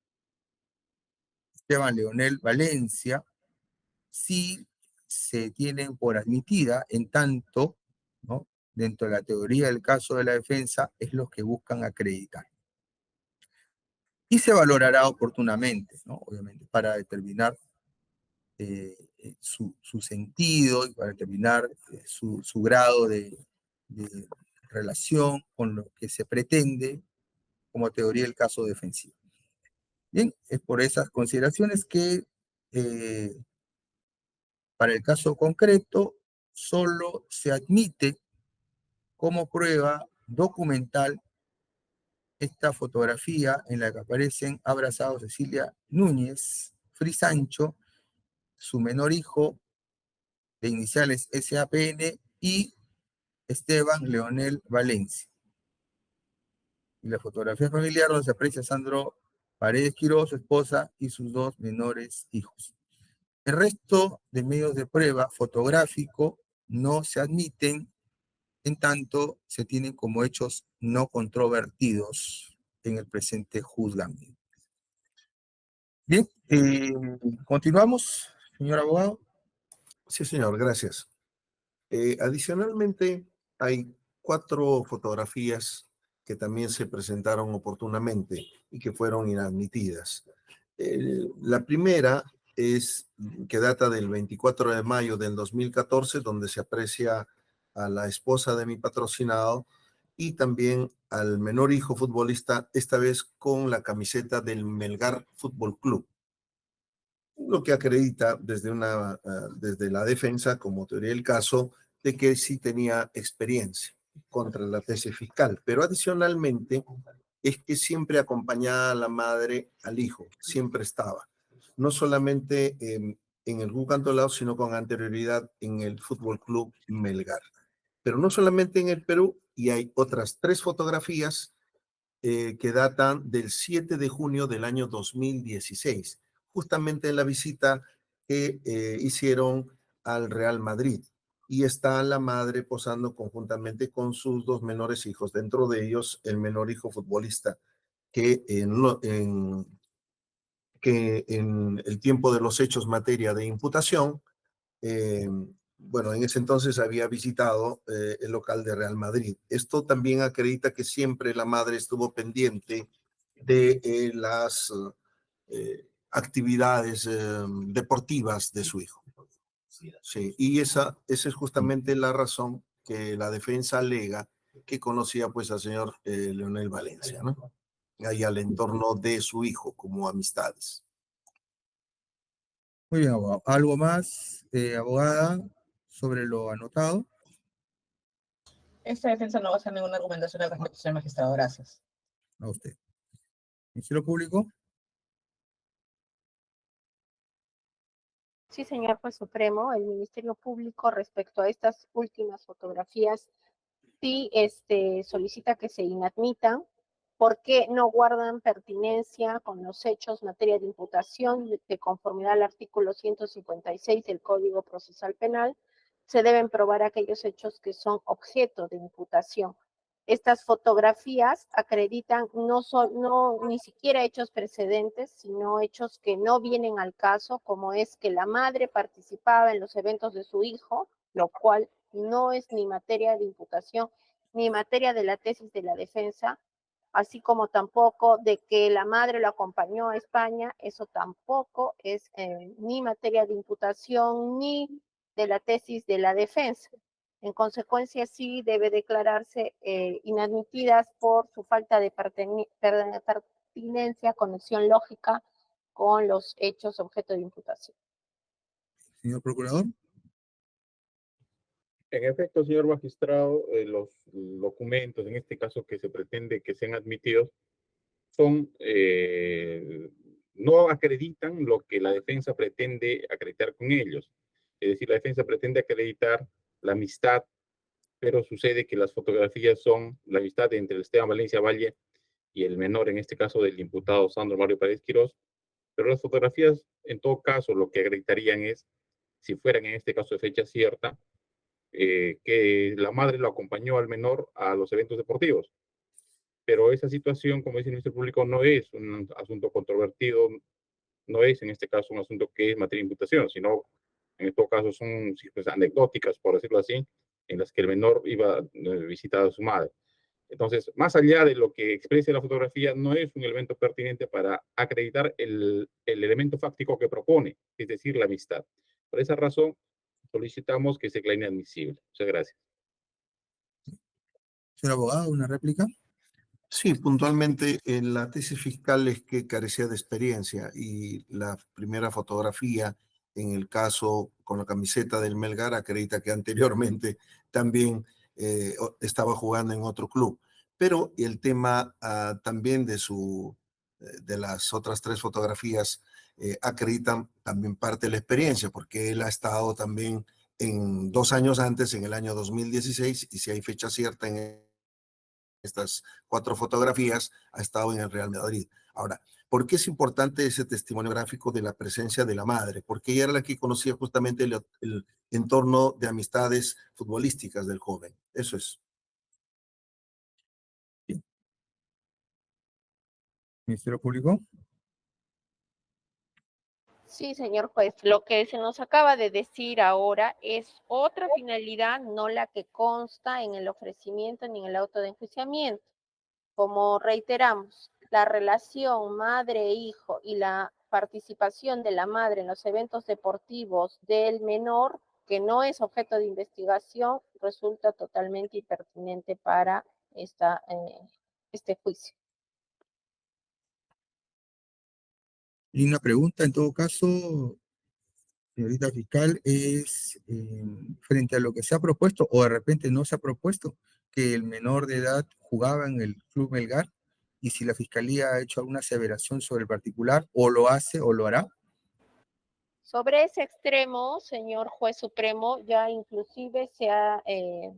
Esteban Leonel Valencia, sí se tienen por admitida, en tanto, ¿no? Dentro de la teoría del caso de la defensa, es lo que buscan acreditar. Y se valorará oportunamente, ¿no? Obviamente, para determinar su sentido y para determinar su grado de relación con lo que se pretende como teoría del caso defensivo. Bien, es por esas consideraciones que para el caso concreto solo se admite como prueba documental esta fotografía en la que aparecen abrazados Cecilia Núñez, Frisancho, su menor hijo, de iniciales SAPN, y Esteban Leonel Valencia. Y la fotografía familiar donde se aprecia a Sandro Paredes Quiroz, su esposa y sus dos menores hijos. El resto de medios de prueba fotográfico no se admiten, en tanto se tienen como hechos no controvertidos en el presente juzgamiento. Bien, continuamos, señor abogado. Sí, señor, gracias. Adicionalmente, hay 4 fotografías que también se presentaron oportunamente y que fueron inadmitidas. La primera es que data del 24 de mayo del 2014, donde se aprecia a la esposa de mi patrocinado y también al menor hijo futbolista, esta vez con la camiseta del Melgar Fútbol Club. Lo que acredita desde la defensa, como teoría del caso, de que sí tenía experiencia contra la tesis fiscal. Pero adicionalmente es que siempre acompañaba a la madre al hijo, siempre estaba. No solamente en el Club Cantolao, sino con anterioridad en el Fútbol Club Melgar. Pero no solamente en el Perú, y hay otras 3 fotografías que datan del 7 de junio del año 2016, justamente en la visita que hicieron al Real Madrid. Y está la madre posando conjuntamente con sus 2 menores hijos, dentro de ellos el menor hijo futbolista, que en el tiempo de los hechos materia de imputación, bueno, en ese entonces había visitado el local de Real Madrid. Esto también acredita que siempre la madre estuvo pendiente de las actividades deportivas de su hijo. Sí, y esa es justamente la razón que la defensa alega que conocía pues al señor Leonel Valencia, ¿no? Y al entorno de su hijo como amistades. Muy bien, abogado. ¿Algo más, abogada, sobre lo anotado? Esta defensa no va a hacer ninguna argumentación al respecto, señor magistrado. Gracias. A usted. Ministerio Público. Sí, señor juez supremo, el Ministerio Público respecto a estas últimas fotografías sí solicita que se inadmitan porque no guardan pertinencia con los hechos materia de imputación de conformidad al artículo 156 del Código Procesal Penal. Se deben probar aquellos hechos que son objeto de imputación. Estas fotografías acreditan ni siquiera hechos precedentes, sino hechos que no vienen al caso, como es que la madre participaba en los eventos de su hijo, lo cual no es ni materia de imputación ni materia de la tesis de la defensa, así como tampoco de que la madre lo acompañó a España, eso tampoco es ni materia de imputación ni de la tesis de la defensa. En consecuencia, sí debe declararse inadmitidas por su falta de pertinencia, conexión lógica con los hechos objeto de imputación. Señor procurador. En efecto, señor magistrado, los documentos, en este caso que se pretende que sean admitidos, no acreditan lo que la defensa pretende acreditar con ellos. Es decir, la defensa pretende acreditar la amistad, pero sucede que las fotografías son la amistad entre el Esteban Valencia Valle y el menor, en este caso del imputado Sandro Mario Paredes Quiroz, pero las fotografías, en todo caso, lo que acreditarían es, si fueran en este caso de fecha cierta, que la madre lo acompañó al menor a los eventos deportivos. Pero esa situación, como dice el Ministerio Público, no es un asunto controvertido, no es en este caso un asunto que es materia de imputación, sino en todo caso son pues, anecdóticas, por decirlo así, en las que el menor iba a visitar a su madre. Entonces, más allá de lo que expresa la fotografía, no es un elemento pertinente para acreditar el elemento fáctico que propone, es decir, la amistad. Por esa razón, solicitamos que se declare inadmisible. Muchas gracias. Señor abogado, ¿una réplica? Sí, puntualmente en la tesis fiscal es que carecía de experiencia y la primera fotografía en el caso con la camiseta del Melgar acredita que anteriormente también estaba jugando en otro club. pero el tema también de las otras 3 fotografías acreditan también parte de la experiencia, porque él ha estado también en 2 años antes, en el año 2016, y si hay fecha cierta en estas 4 fotografías, ha estado en el Real Madrid. Ahora, ¿por qué es importante ese testimonio gráfico de la presencia de la madre? Porque ella era la que conocía justamente el entorno de amistades futbolísticas del joven. Eso es. Ministerio Público. Sí, señor juez, lo que se nos acaba de decir ahora es otra finalidad, no la que consta en el ofrecimiento ni en el auto de enjuiciamiento. Como reiteramos, la relación madre-hijo y la participación de la madre en los eventos deportivos del menor, que no es objeto de investigación, resulta totalmente impertinente para este juicio. Y una pregunta, en todo caso, señorita fiscal, es frente a lo que se ha propuesto, o de repente no se ha propuesto, que el menor de edad jugaba en el Club Melgar, y si la fiscalía ha hecho alguna aseveración sobre el particular, o lo hace o lo hará. Sobre ese extremo, señor juez supremo, ya inclusive se ha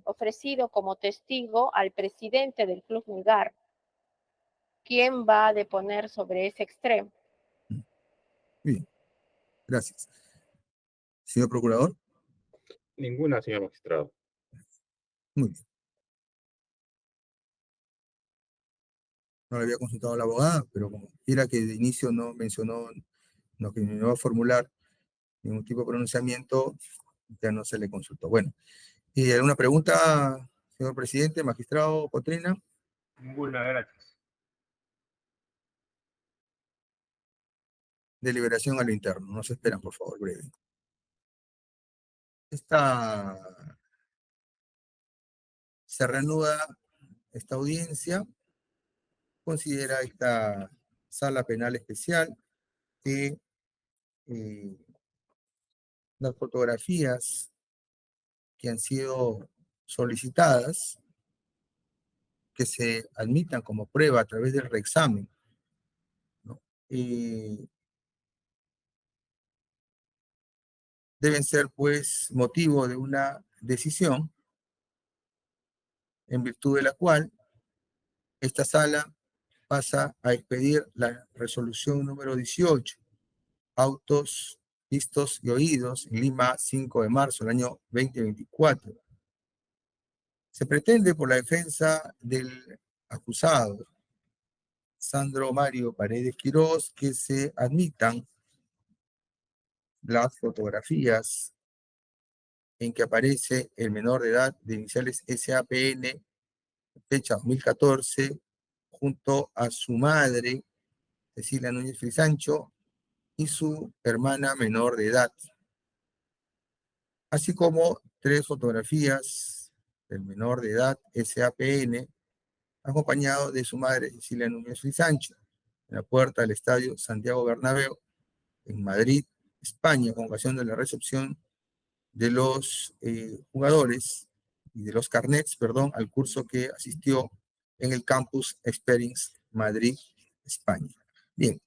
ofrecido como testigo al presidente del Club Melgar. ¿Quién va a deponer sobre ese extremo? Bien, gracias. Señor procurador. Ninguna, señor magistrado. Muy bien. No le había consultado a la abogada, pero como quiera que de inicio no mencionó, no, que no va a formular ningún tipo de pronunciamiento, ya no se le consultó. Bueno, ¿y alguna pregunta, señor presidente, magistrado Cotrina? Ninguna, gracias. Deliberación a lo interno. No se esperan, por favor, breve. Se reanuda esta audiencia. Considera esta sala penal especial que las fotografías que han sido solicitadas, que se admitan como prueba a través del reexamen, ¿no? Deben ser, pues, motivo de una decisión en virtud de la cual esta sala pasa a expedir la resolución número 18, autos vistos y oídos en Lima, 5 de marzo del año 2024. Se pretende por la defensa del acusado, Sandro Mario Paredes Quirós, que se admitan las fotografías en que aparece el menor de edad de iniciales SAPN, fecha 2014, junto a su madre, Cecilia Núñez Frisancho, y su hermana menor de edad, así como 3 fotografías del menor de edad SAPN, acompañado de su madre, Cecilia Núñez Frisancho, en la puerta del Estadio Santiago Bernabéu, en Madrid, España, con ocasión de la recepción de los jugadores y de los carnets, perdón, al curso que asistió en el Campus Experience Madrid, España. Bien,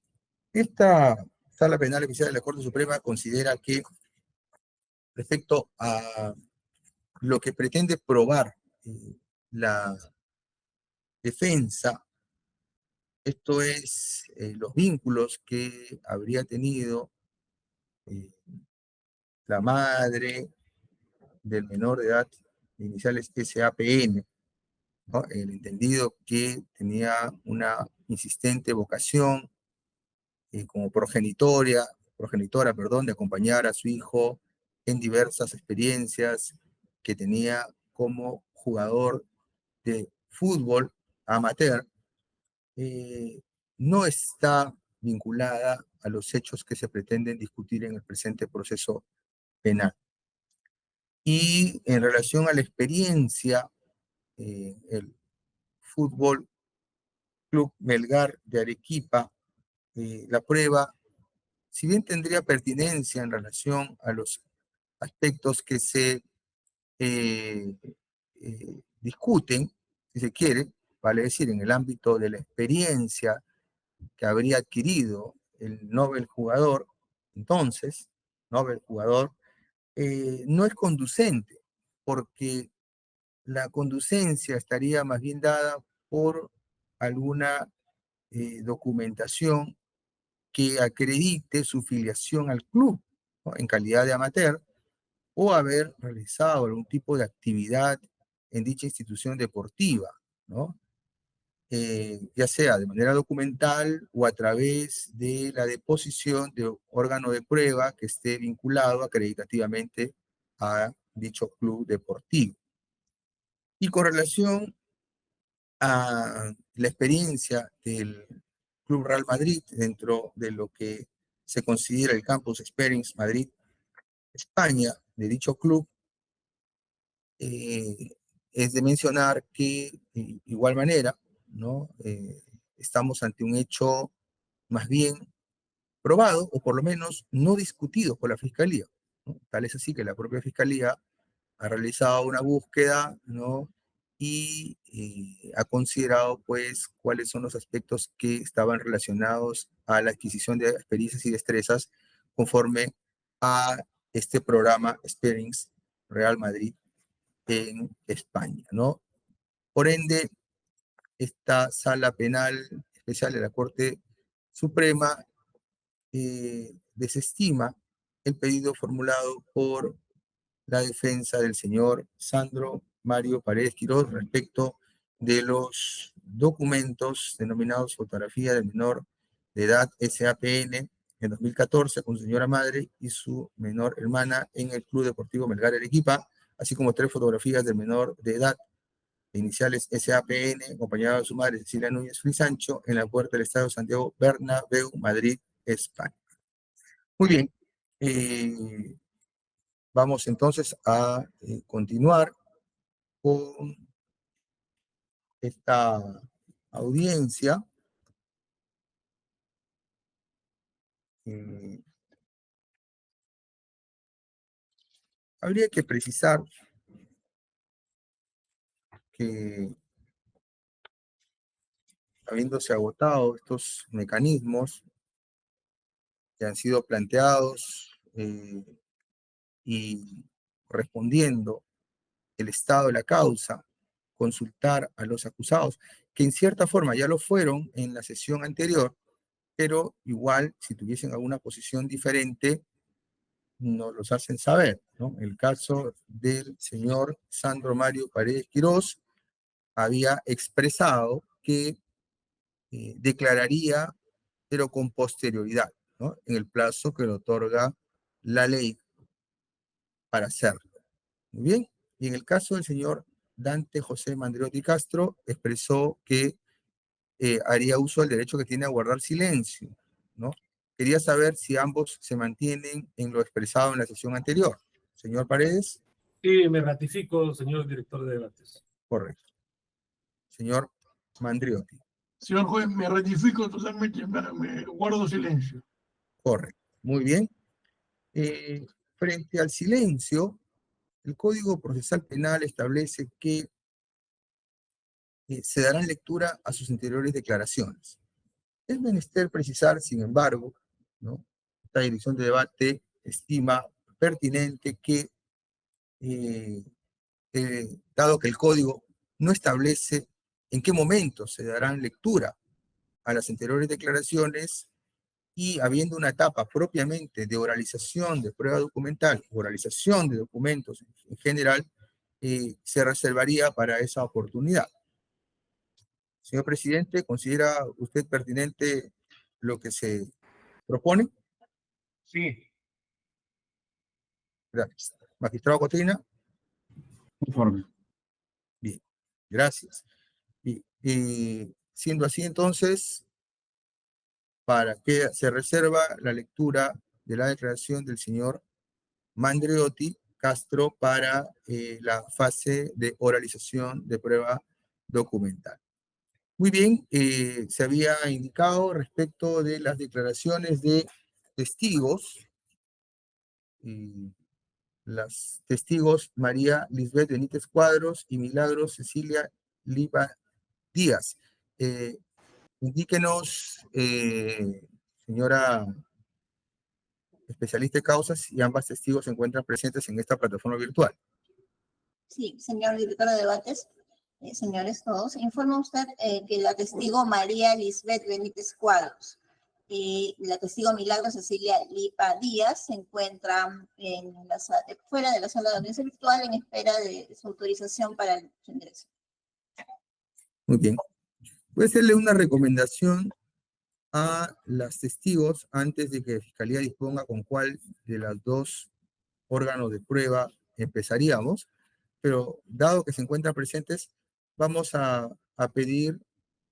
esta Sala Penal Especial de la Corte Suprema considera que respecto a lo que pretende probar la defensa, esto es los vínculos que habría tenido la madre del menor de edad de iniciales SAPN, ¿no? El entendido que tenía una insistente vocación como progenitora, perdón, de acompañar a su hijo en diversas experiencias que tenía como jugador de fútbol amateur, no está vinculada a los hechos que se pretenden discutir en el presente proceso penal. Y en relación a la experiencia, el Fútbol Club Melgar de Arequipa, la prueba, si bien tendría pertinencia en relación a los aspectos que se discuten, si se quiere, vale decir, en el ámbito de la experiencia que habría adquirido el Nobel jugador, entonces, Nobel jugador, no es conducente, porque la conducencia estaría más bien dada por alguna documentación que acredite su filiación al club, ¿no?, en calidad de amateur, o haber realizado algún tipo de actividad en dicha institución deportiva, ¿no? Ya sea de manera documental o a través de la deposición de órgano de prueba que esté vinculado acreditativamente a dicho club deportivo. Y con relación a la experiencia del Club Real Madrid dentro de lo que se considera el Campus Experience Madrid, España, de dicho club, es de mencionar que de igual manera, ¿no? Estamos ante un hecho más bien probado, o por lo menos no discutido por la Fiscalía, ¿no? Tal es así que la propia Fiscalía ha realizado una búsqueda, ¿no? Y ha considerado, pues, cuáles son los aspectos que estaban relacionados a la adquisición de experiencias y destrezas conforme a este programa Experience Real Madrid en España, ¿no? Por ende, esta sala penal especial de la Corte Suprema desestima el pedido formulado por la defensa del señor Sandro Mario Paredes Quirós respecto de los documentos denominados fotografía del menor de edad SAPN en 2014 con su señora madre y su menor hermana en el Club Deportivo Melgar Arequipa, así como 3 fotografías del menor de edad de iniciales SAPN, acompañado de su madre Cecilia Núñez Frisancho, en la puerta del Estadio Santiago Bernabéu, Madrid, España. Muy bien, vamos entonces a continuar con esta audiencia. Habría que precisar que, habiéndose agotado estos mecanismos que han sido planteados y respondiendo el estado de la causa, consultar a los acusados, que en cierta forma ya lo fueron en la sesión anterior, pero igual, si tuviesen alguna posición diferente, nos los hacen saber, ¿no? El caso del señor Sandro Mario Paredes Quirós había expresado que declararía, pero con posterioridad, ¿no?, en el plazo que le otorga la ley para hacerlo. Muy bien. Y en el caso del señor Dante José Mandriotti Castro, expresó que haría uso del derecho que tiene a guardar silencio, ¿no? Quería saber si ambos se mantienen en lo expresado en la sesión anterior. Señor Paredes. Sí, me ratifico, señor director de debates. Correcto. Señor Mandriotti. Señor juez, me ratifico totalmente, me guardo silencio. Correcto. Muy bien. Frente al silencio, el Código Procesal Penal establece que se darán lectura a sus anteriores declaraciones. Es menester precisar, sin embargo, ¿no?, esta dirección de debate estima pertinente que, dado que el Código no establece en qué momento se darán lectura a las anteriores declaraciones, y habiendo una etapa propiamente de oralización de prueba documental, oralización de documentos en general, se reservaría para esa oportunidad. Señor presidente, ¿considera usted pertinente lo que se propone? Sí, Gracias. Magistrado Cotrina. Conforme. Bien, gracias. Y siendo así, entonces, para que se reserva la lectura de la declaración del señor Mandriotti Castro para la fase de oralización de prueba documental. Muy bien, se había indicado respecto de las declaraciones de testigos, las testigos María Lisbeth Benítez Cuadros y Milagros Cecilia Liva Díaz. Indíquenos, señora especialista de causas, si ambas testigos se encuentran presentes en esta plataforma virtual. Sí, señor director de debates, señores todos, informa usted que la testigo María Lisbeth Benítez Cuadros y la testigo Milagro Cecilia Lipa Díaz se encuentran fuera de la sala de audiencia virtual en espera de su autorización para su ingreso. Muy bien. Voy a hacerle una recomendación a las testigos antes de que la Fiscalía disponga con cuál de las dos órganos de prueba empezaríamos, pero dado que se encuentran presentes, vamos a pedir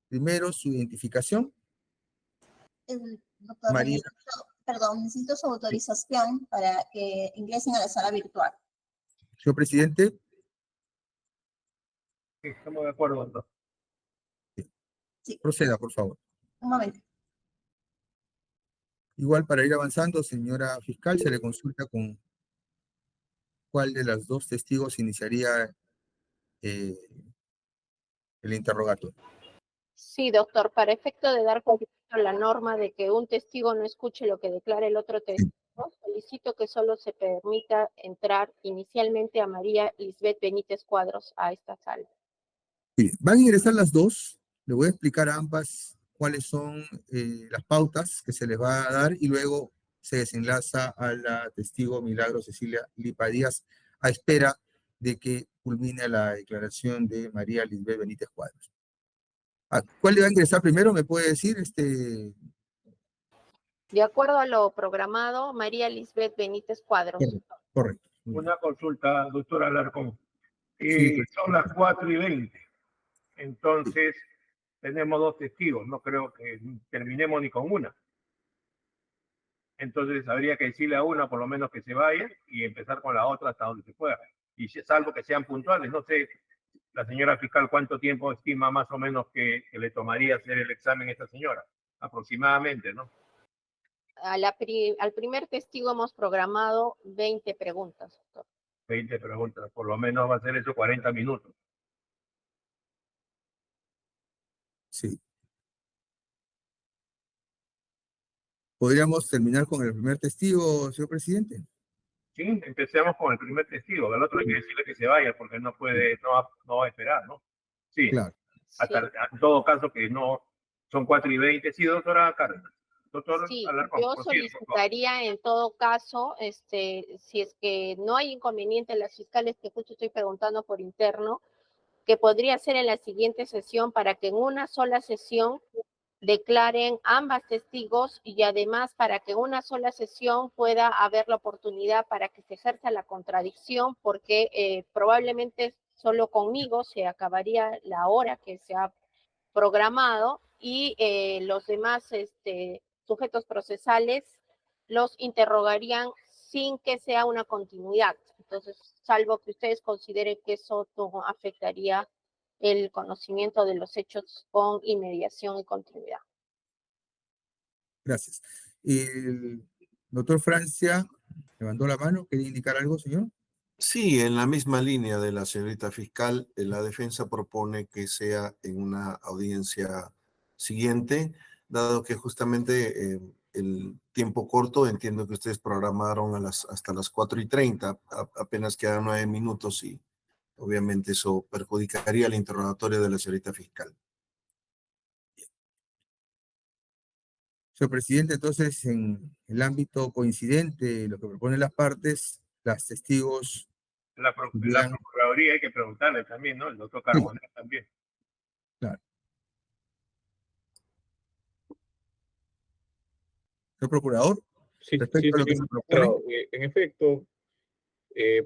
primero su identificación. Doctor, María. necesito su autorización para que ingresen a la sala virtual. Señor presidente. Sí, estamos de acuerdo, doctor. Sí. Proceda, por favor. Un momento. Igual para ir avanzando, señora fiscal, se le consulta con cuál de las dos testigos iniciaría el interrogatorio. Sí, doctor, para efecto de dar cumplimiento a la norma de que un testigo no escuche lo que declara el otro testigo, solicito que solo se permita entrar inicialmente a María Lisbeth Benítez Cuadros a esta sala. Bien, van a ingresar las dos. Le voy a explicar a ambas cuáles son las pautas que se les va a dar y luego se desenlaza a la testigo Milagro Cecilia Lipa Díaz a espera de que culmine la declaración de María Lisbeth Benítez Cuadros. ¿Cuál le va a ingresar primero? ¿Me puede decir? De acuerdo a lo programado, María Lisbeth Benítez Cuadros. Correcto. Una consulta, doctora Alarcón. Sí, Son las 4:20. Entonces, tenemos dos testigos. No creo que terminemos ni con una. Entonces, habría que decirle a una, por lo menos, que se vaya y empezar con la otra hasta donde se pueda. Y salvo que sean puntuales. No sé, la señora fiscal, ¿cuánto tiempo estima más o menos que le tomaría hacer el examen a esta señora? Aproximadamente, ¿no? Al primer testigo hemos programado 20 preguntas, doctor. 20 preguntas. Por lo menos va a ser eso 40 minutos. Sí. ¿Podríamos terminar con el primer testigo, señor presidente? Sí, empecemos con el primer testigo. Al otro hay que decirle que se vaya porque no va a esperar, ¿no? Sí. Claro. En todo caso que no son 4:20. Sí, doctora Carmen. Doctor Sí, Alarcón, yo prosigue, por favor. solicitaría en todo caso, si es que no hay inconveniente en las fiscales, que justo estoy preguntando por interno, que podría ser en la siguiente sesión para que en una sola sesión declaren ambas testigos y además para que en una sola sesión pueda haber la oportunidad para que se ejerza la contradicción, porque probablemente solo conmigo se acabaría la hora que se ha programado y los demás sujetos procesales los interrogarían sin que sea una continuidad. Entonces, salvo que ustedes consideren que eso no afectaría el conocimiento de los hechos con inmediación y continuidad. Gracias. El doctor Francia levantó la mano. ¿Quería indicar algo, señor? Sí, en la misma línea de la señorita fiscal, la defensa propone que sea en una audiencia siguiente, dado que justamente el tiempo corto, entiendo que ustedes programaron hasta las 4:30, apenas quedan 9 minutos y obviamente eso perjudicaría el interrogatorio de la señorita fiscal. Señor presidente, entonces, en el ámbito coincidente de lo que proponen las partes, las testigos... La Procuraduría hay que preguntarle también, ¿no? El doctor Carbonell también. Claro. Señor procurador, Sí, respecto a lo que se propone. en efecto,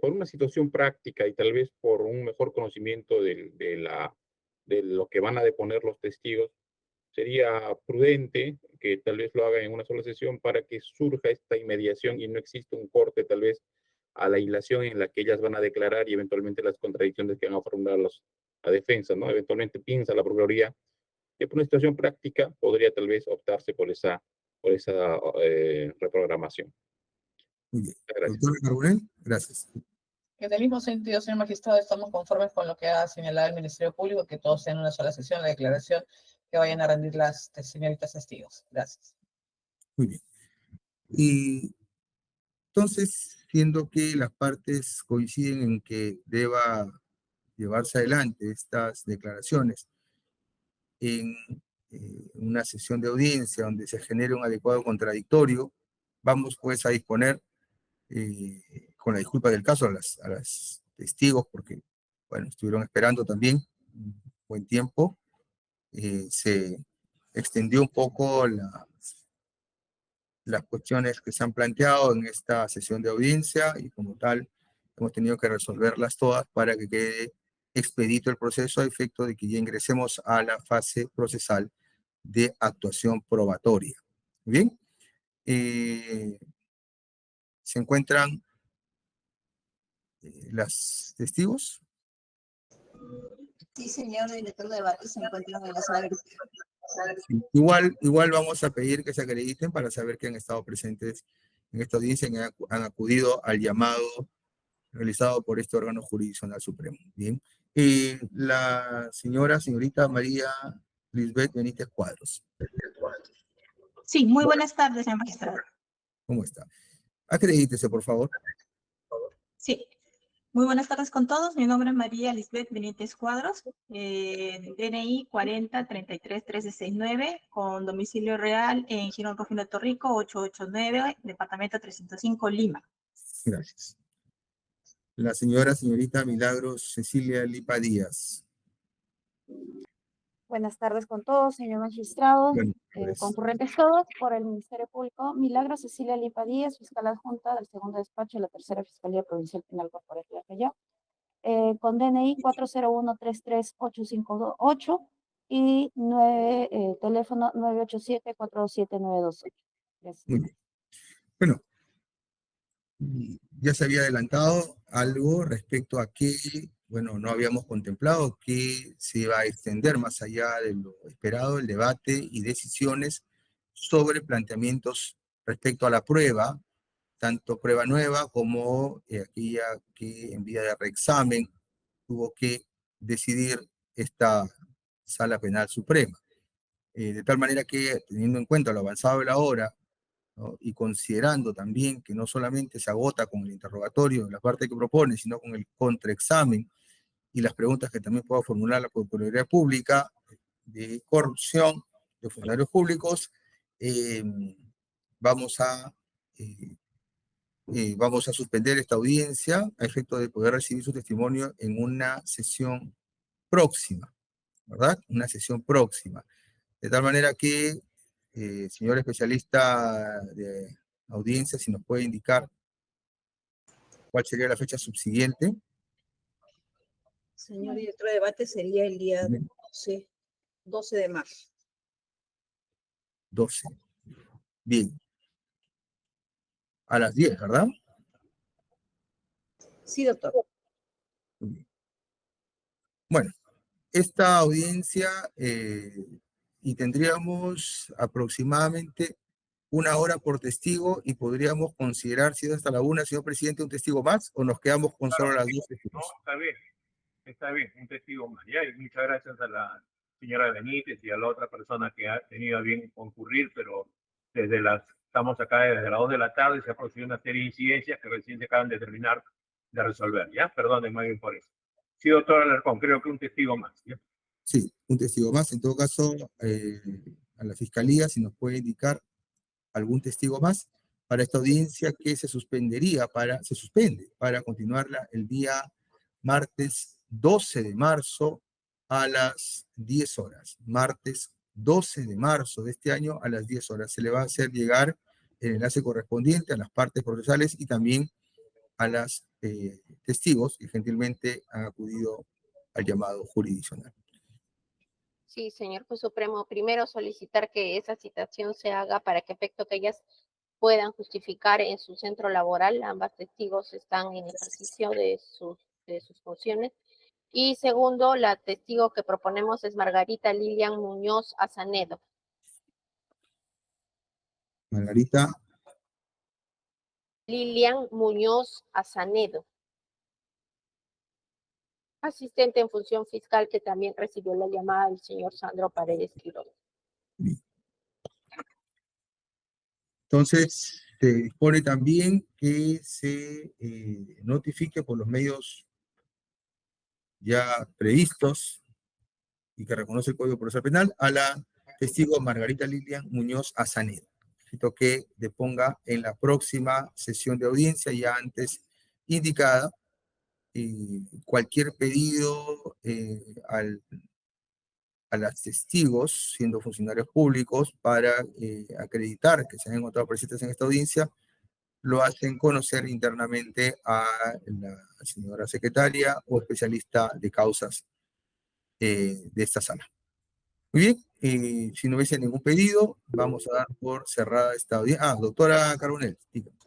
por una situación práctica y tal vez por un mejor conocimiento de lo que van a deponer los testigos, sería prudente que tal vez lo hagan en una sola sesión para que surja esta inmediación y no exista un corte tal vez a la hilación en la que ellas van a declarar y eventualmente las contradicciones que van a formular la defensa, ¿no? Eventualmente piensa la Procuraduría que por una situación práctica podría tal vez optarse por esa reprogramación. Muy bien. Gracias. Doctor Carbonell, gracias. En el mismo sentido, señor magistrado, estamos conformes con lo que ha señalado el Ministerio Público, que todos sean una sola sesión, la declaración que vayan a rendir las señoritas testigos. Gracias. Muy bien. Y entonces, siendo que las partes coinciden en que deba llevarse adelante estas declaraciones en una sesión de audiencia donde se genere un adecuado contradictorio, vamos pues a disponer, con la disculpa del caso, a las testigos, porque, bueno, estuvieron esperando también un buen tiempo. Se extendió un poco las cuestiones que se han planteado en esta sesión de audiencia y como tal hemos tenido que resolverlas todas para que quede expedito el proceso a efecto de que ya ingresemos a la fase procesal de actuación probatoria. Bien, se encuentran las testigos. Sí, señor director de debate, se encuentran en la sala. Sí. Igual vamos a pedir que se acrediten para saber que han estado presentes en esta audiencia y han acudido al llamado realizado por este órgano jurisdiccional supremo. Bien. La señorita María Lisbeth Benítez Cuadros. Sí, muy buenas tardes, señor magistrado. ¿Cómo está? Acredítese, por favor. Sí, muy buenas tardes con todos. Mi nombre es María Lisbeth Benítez Cuadros, DNI 40331369, con domicilio real en Girón Rojo, Puerto Rico, 889, departamento 305, Lima. Gracias. La señorita Milagros Cecilia Lipa Díaz. Buenas tardes con todos, señor magistrado, Bueno, pues, concurrentes todos, por el Ministerio Público, Milagros Cecilia Lipa Díaz, fiscal adjunta del segundo despacho de la tercera Fiscalía Provincial Penal Corporativa Callao, con DNI 401-33858 y teléfono 987-427-928. Gracias. muy bien. Bueno, ya se había adelantado algo respecto a que, bueno, no habíamos contemplado que se iba a extender más allá de lo esperado el debate y decisiones sobre planteamientos respecto a la prueba, tanto prueba nueva como aquella que en vía de reexamen tuvo que decidir esta Sala Penal Suprema. De tal manera que, teniendo en cuenta lo avanzado de la hora, ¿no? Y considerando también que no solamente se agota con el interrogatorio de la parte que propone, sino con el contraexamen y las preguntas que también pueda formular la Procuraduría Pública de corrupción de funcionarios públicos, vamos a suspender esta audiencia a efecto de poder recibir su testimonio en una sesión próxima, ¿verdad? Una sesión próxima. De tal manera que, señor especialista de audiencia, si nos puede indicar cuál sería la fecha subsiguiente. Señor director de debate, sería el día 12 de marzo. 12. Bien. A las 10, ¿verdad? Sí, doctor. Bueno, esta audiencia y tendríamos aproximadamente 1 hora por testigo y podríamos considerar, si es hasta la 1, señor presidente, un testigo más o nos quedamos con solo las 2 testigos. No, está bien, un testigo más. Ya, y muchas gracias a la señora Benítez y a la otra persona que ha tenido a bien concurrir, pero estamos acá desde las 2 de la tarde y se ha producido una serie de incidencias que recién se acaban de terminar de resolver, ¿ya? Perdónenme más bien por eso. Sí, doctor Alarcón, creo que un testigo más, ¿ya? Sí, un testigo más. En todo caso, a la Fiscalía, si nos puede indicar algún testigo más para esta audiencia que se suspende para continuarla el día martes 12 de marzo a las 10 horas. Martes 12 de marzo de este año a las 10 horas. Se le va a hacer llegar el enlace correspondiente a las partes procesales y también a las testigos que gentilmente han acudido al llamado jurisdiccional. Sí, señor juez supremo. Primero solicitar que esa citación se haga para que efecto que ellas puedan justificar en su centro laboral. Ambas testigos están en ejercicio de sus funciones. Y segundo, la testigo que proponemos es Margarita Lilian Muñoz Azanedo. Margarita Lilian Muñoz Azanedo. asistente en función fiscal, que también recibió la llamada del señor Sandro Paredes Quiroz. Entonces, se dispone también que se notifique por los medios ya previstos y que reconoce el Código Procesal Penal a la testigo Margarita Lilian Muñoz Azanedo. Necesito que deponga en la próxima sesión de audiencia, ya antes indicada, cualquier pedido a los testigos, siendo funcionarios públicos, para acreditar que se han encontrado presentes en esta audiencia, lo hacen conocer internamente a la señora secretaria o especialista de causas de esta sala. Muy bien, si no hubiese ningún pedido, vamos a dar por cerrada esta audiencia. Doctora Carbonell, dígame.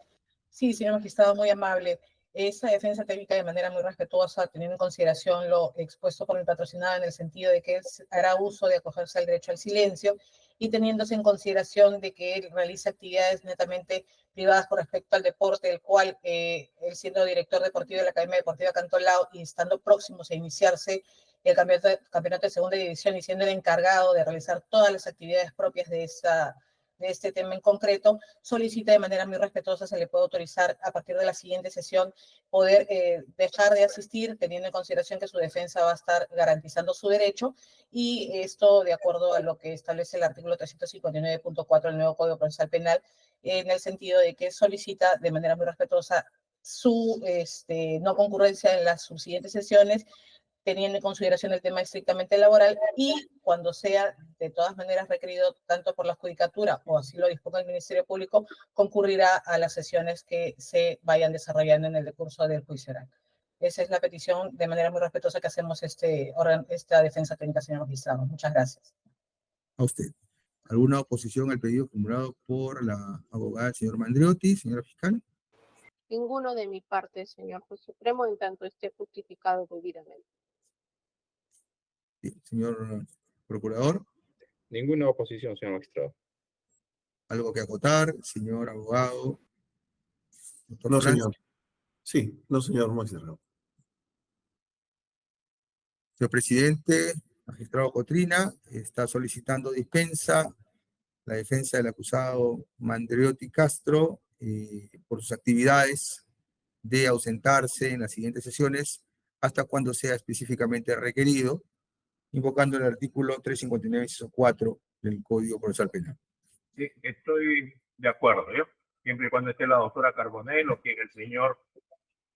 Sí, señor magistrado, muy amable. Esa defensa técnica de manera muy respetuosa, teniendo en consideración lo expuesto por mi patrocinada en el sentido de que él hará uso de acogerse al derecho al silencio y teniéndose en consideración de que él realiza actividades netamente privadas con respecto al deporte, el cual él siendo director deportivo de la Academia Deportiva Cantolao y estando próximos a iniciarse el campeonato de segunda división y siendo el encargado de realizar todas las actividades propias de este tema en concreto, solicita de manera muy respetuosa, se le puede autorizar a partir de la siguiente sesión poder dejar de asistir, teniendo en consideración que su defensa va a estar garantizando su derecho, y esto de acuerdo a lo que establece el artículo 359.4 del nuevo Código Procesal Penal, en el sentido de que solicita de manera muy respetuosa su no concurrencia en las subsiguientes sesiones, teniendo en consideración el tema estrictamente laboral, y cuando sea de todas maneras requerido tanto por la judicatura o así lo disponga el Ministerio Público, concurrirá a las sesiones que se vayan desarrollando en el decurso del juicio oral. Esa es la petición de manera muy respetuosa que hacemos esta defensa técnica, señor magistrado. Muchas gracias. A usted. ¿Alguna oposición al pedido formulado por la abogada del señor Mandriotti, señora fiscal? Ninguno de mi parte, señor juez supremo, en tanto esté justificado debidamente. Bien, señor procurador. Ninguna oposición, señor magistrado. ¿Algo que acotar, señor abogado? Doctor No, Franz. señor. Sí, no, señor magistrado. Señor presidente, magistrado Cotrina, está solicitando dispensa la defensa del acusado Mandriotti Castro por sus actividades de ausentarse en las siguientes sesiones hasta cuando sea específicamente requerido, invocando el artículo 359, inciso 4 del Código Procesal Penal. Sí, estoy de acuerdo, ¿yo? Siempre y cuando esté la doctora Carbonell o quien el señor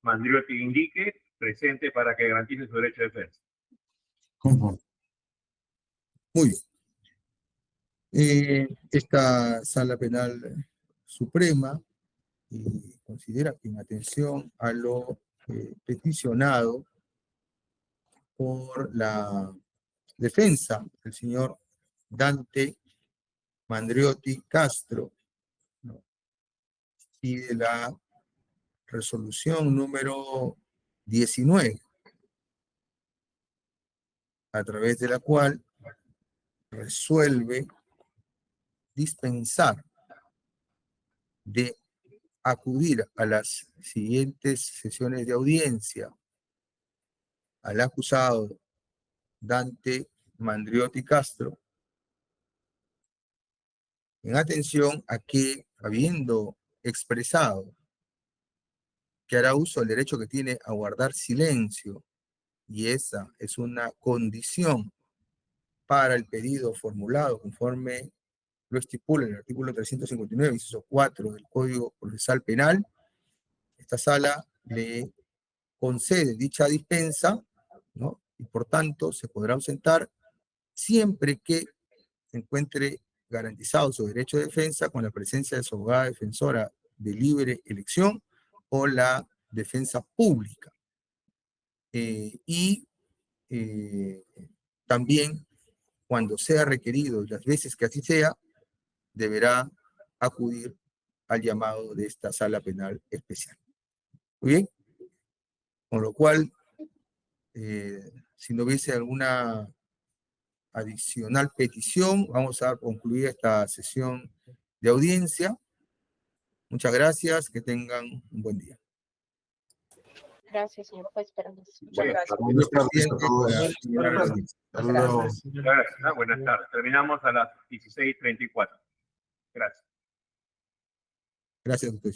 Mandriotti indique, presente para que garantice su derecho de defensa. Muy bien. Esta Sala Penal Suprema considera que en atención a lo peticionado por la defensa del señor Dante Mandriotti Castro, ¿no?, y de la resolución número 19, a través de la cual resuelve dispensar de acudir a las siguientes sesiones de audiencia al acusado Dante Mandriotti Castro, en atención a que, habiendo expresado que hará uso del derecho que tiene a guardar silencio, y esa es una condición para el pedido formulado conforme lo estipula el artículo 359, inciso 4 del Código Procesal Penal, esta sala le concede dicha dispensa, ¿no?, y por tanto se podrá ausentar siempre que se encuentre garantizado su derecho de defensa con la presencia de su abogada defensora de libre elección o la defensa pública. También, cuando sea requerido y las veces que así sea, deberá acudir al llamado de esta sala penal especial. Muy bien. Con lo cual, si no hubiese alguna adicional petición, vamos a concluir esta sesión de audiencia. Muchas gracias, que tengan un buen día. Gracias, señor juez. Permiso. Buenas tardes. Buenas tardes a todos. Hasta luego. Gracias. Buenas tardes. Terminamos a las 16:34. Gracias. Gracias, doctor.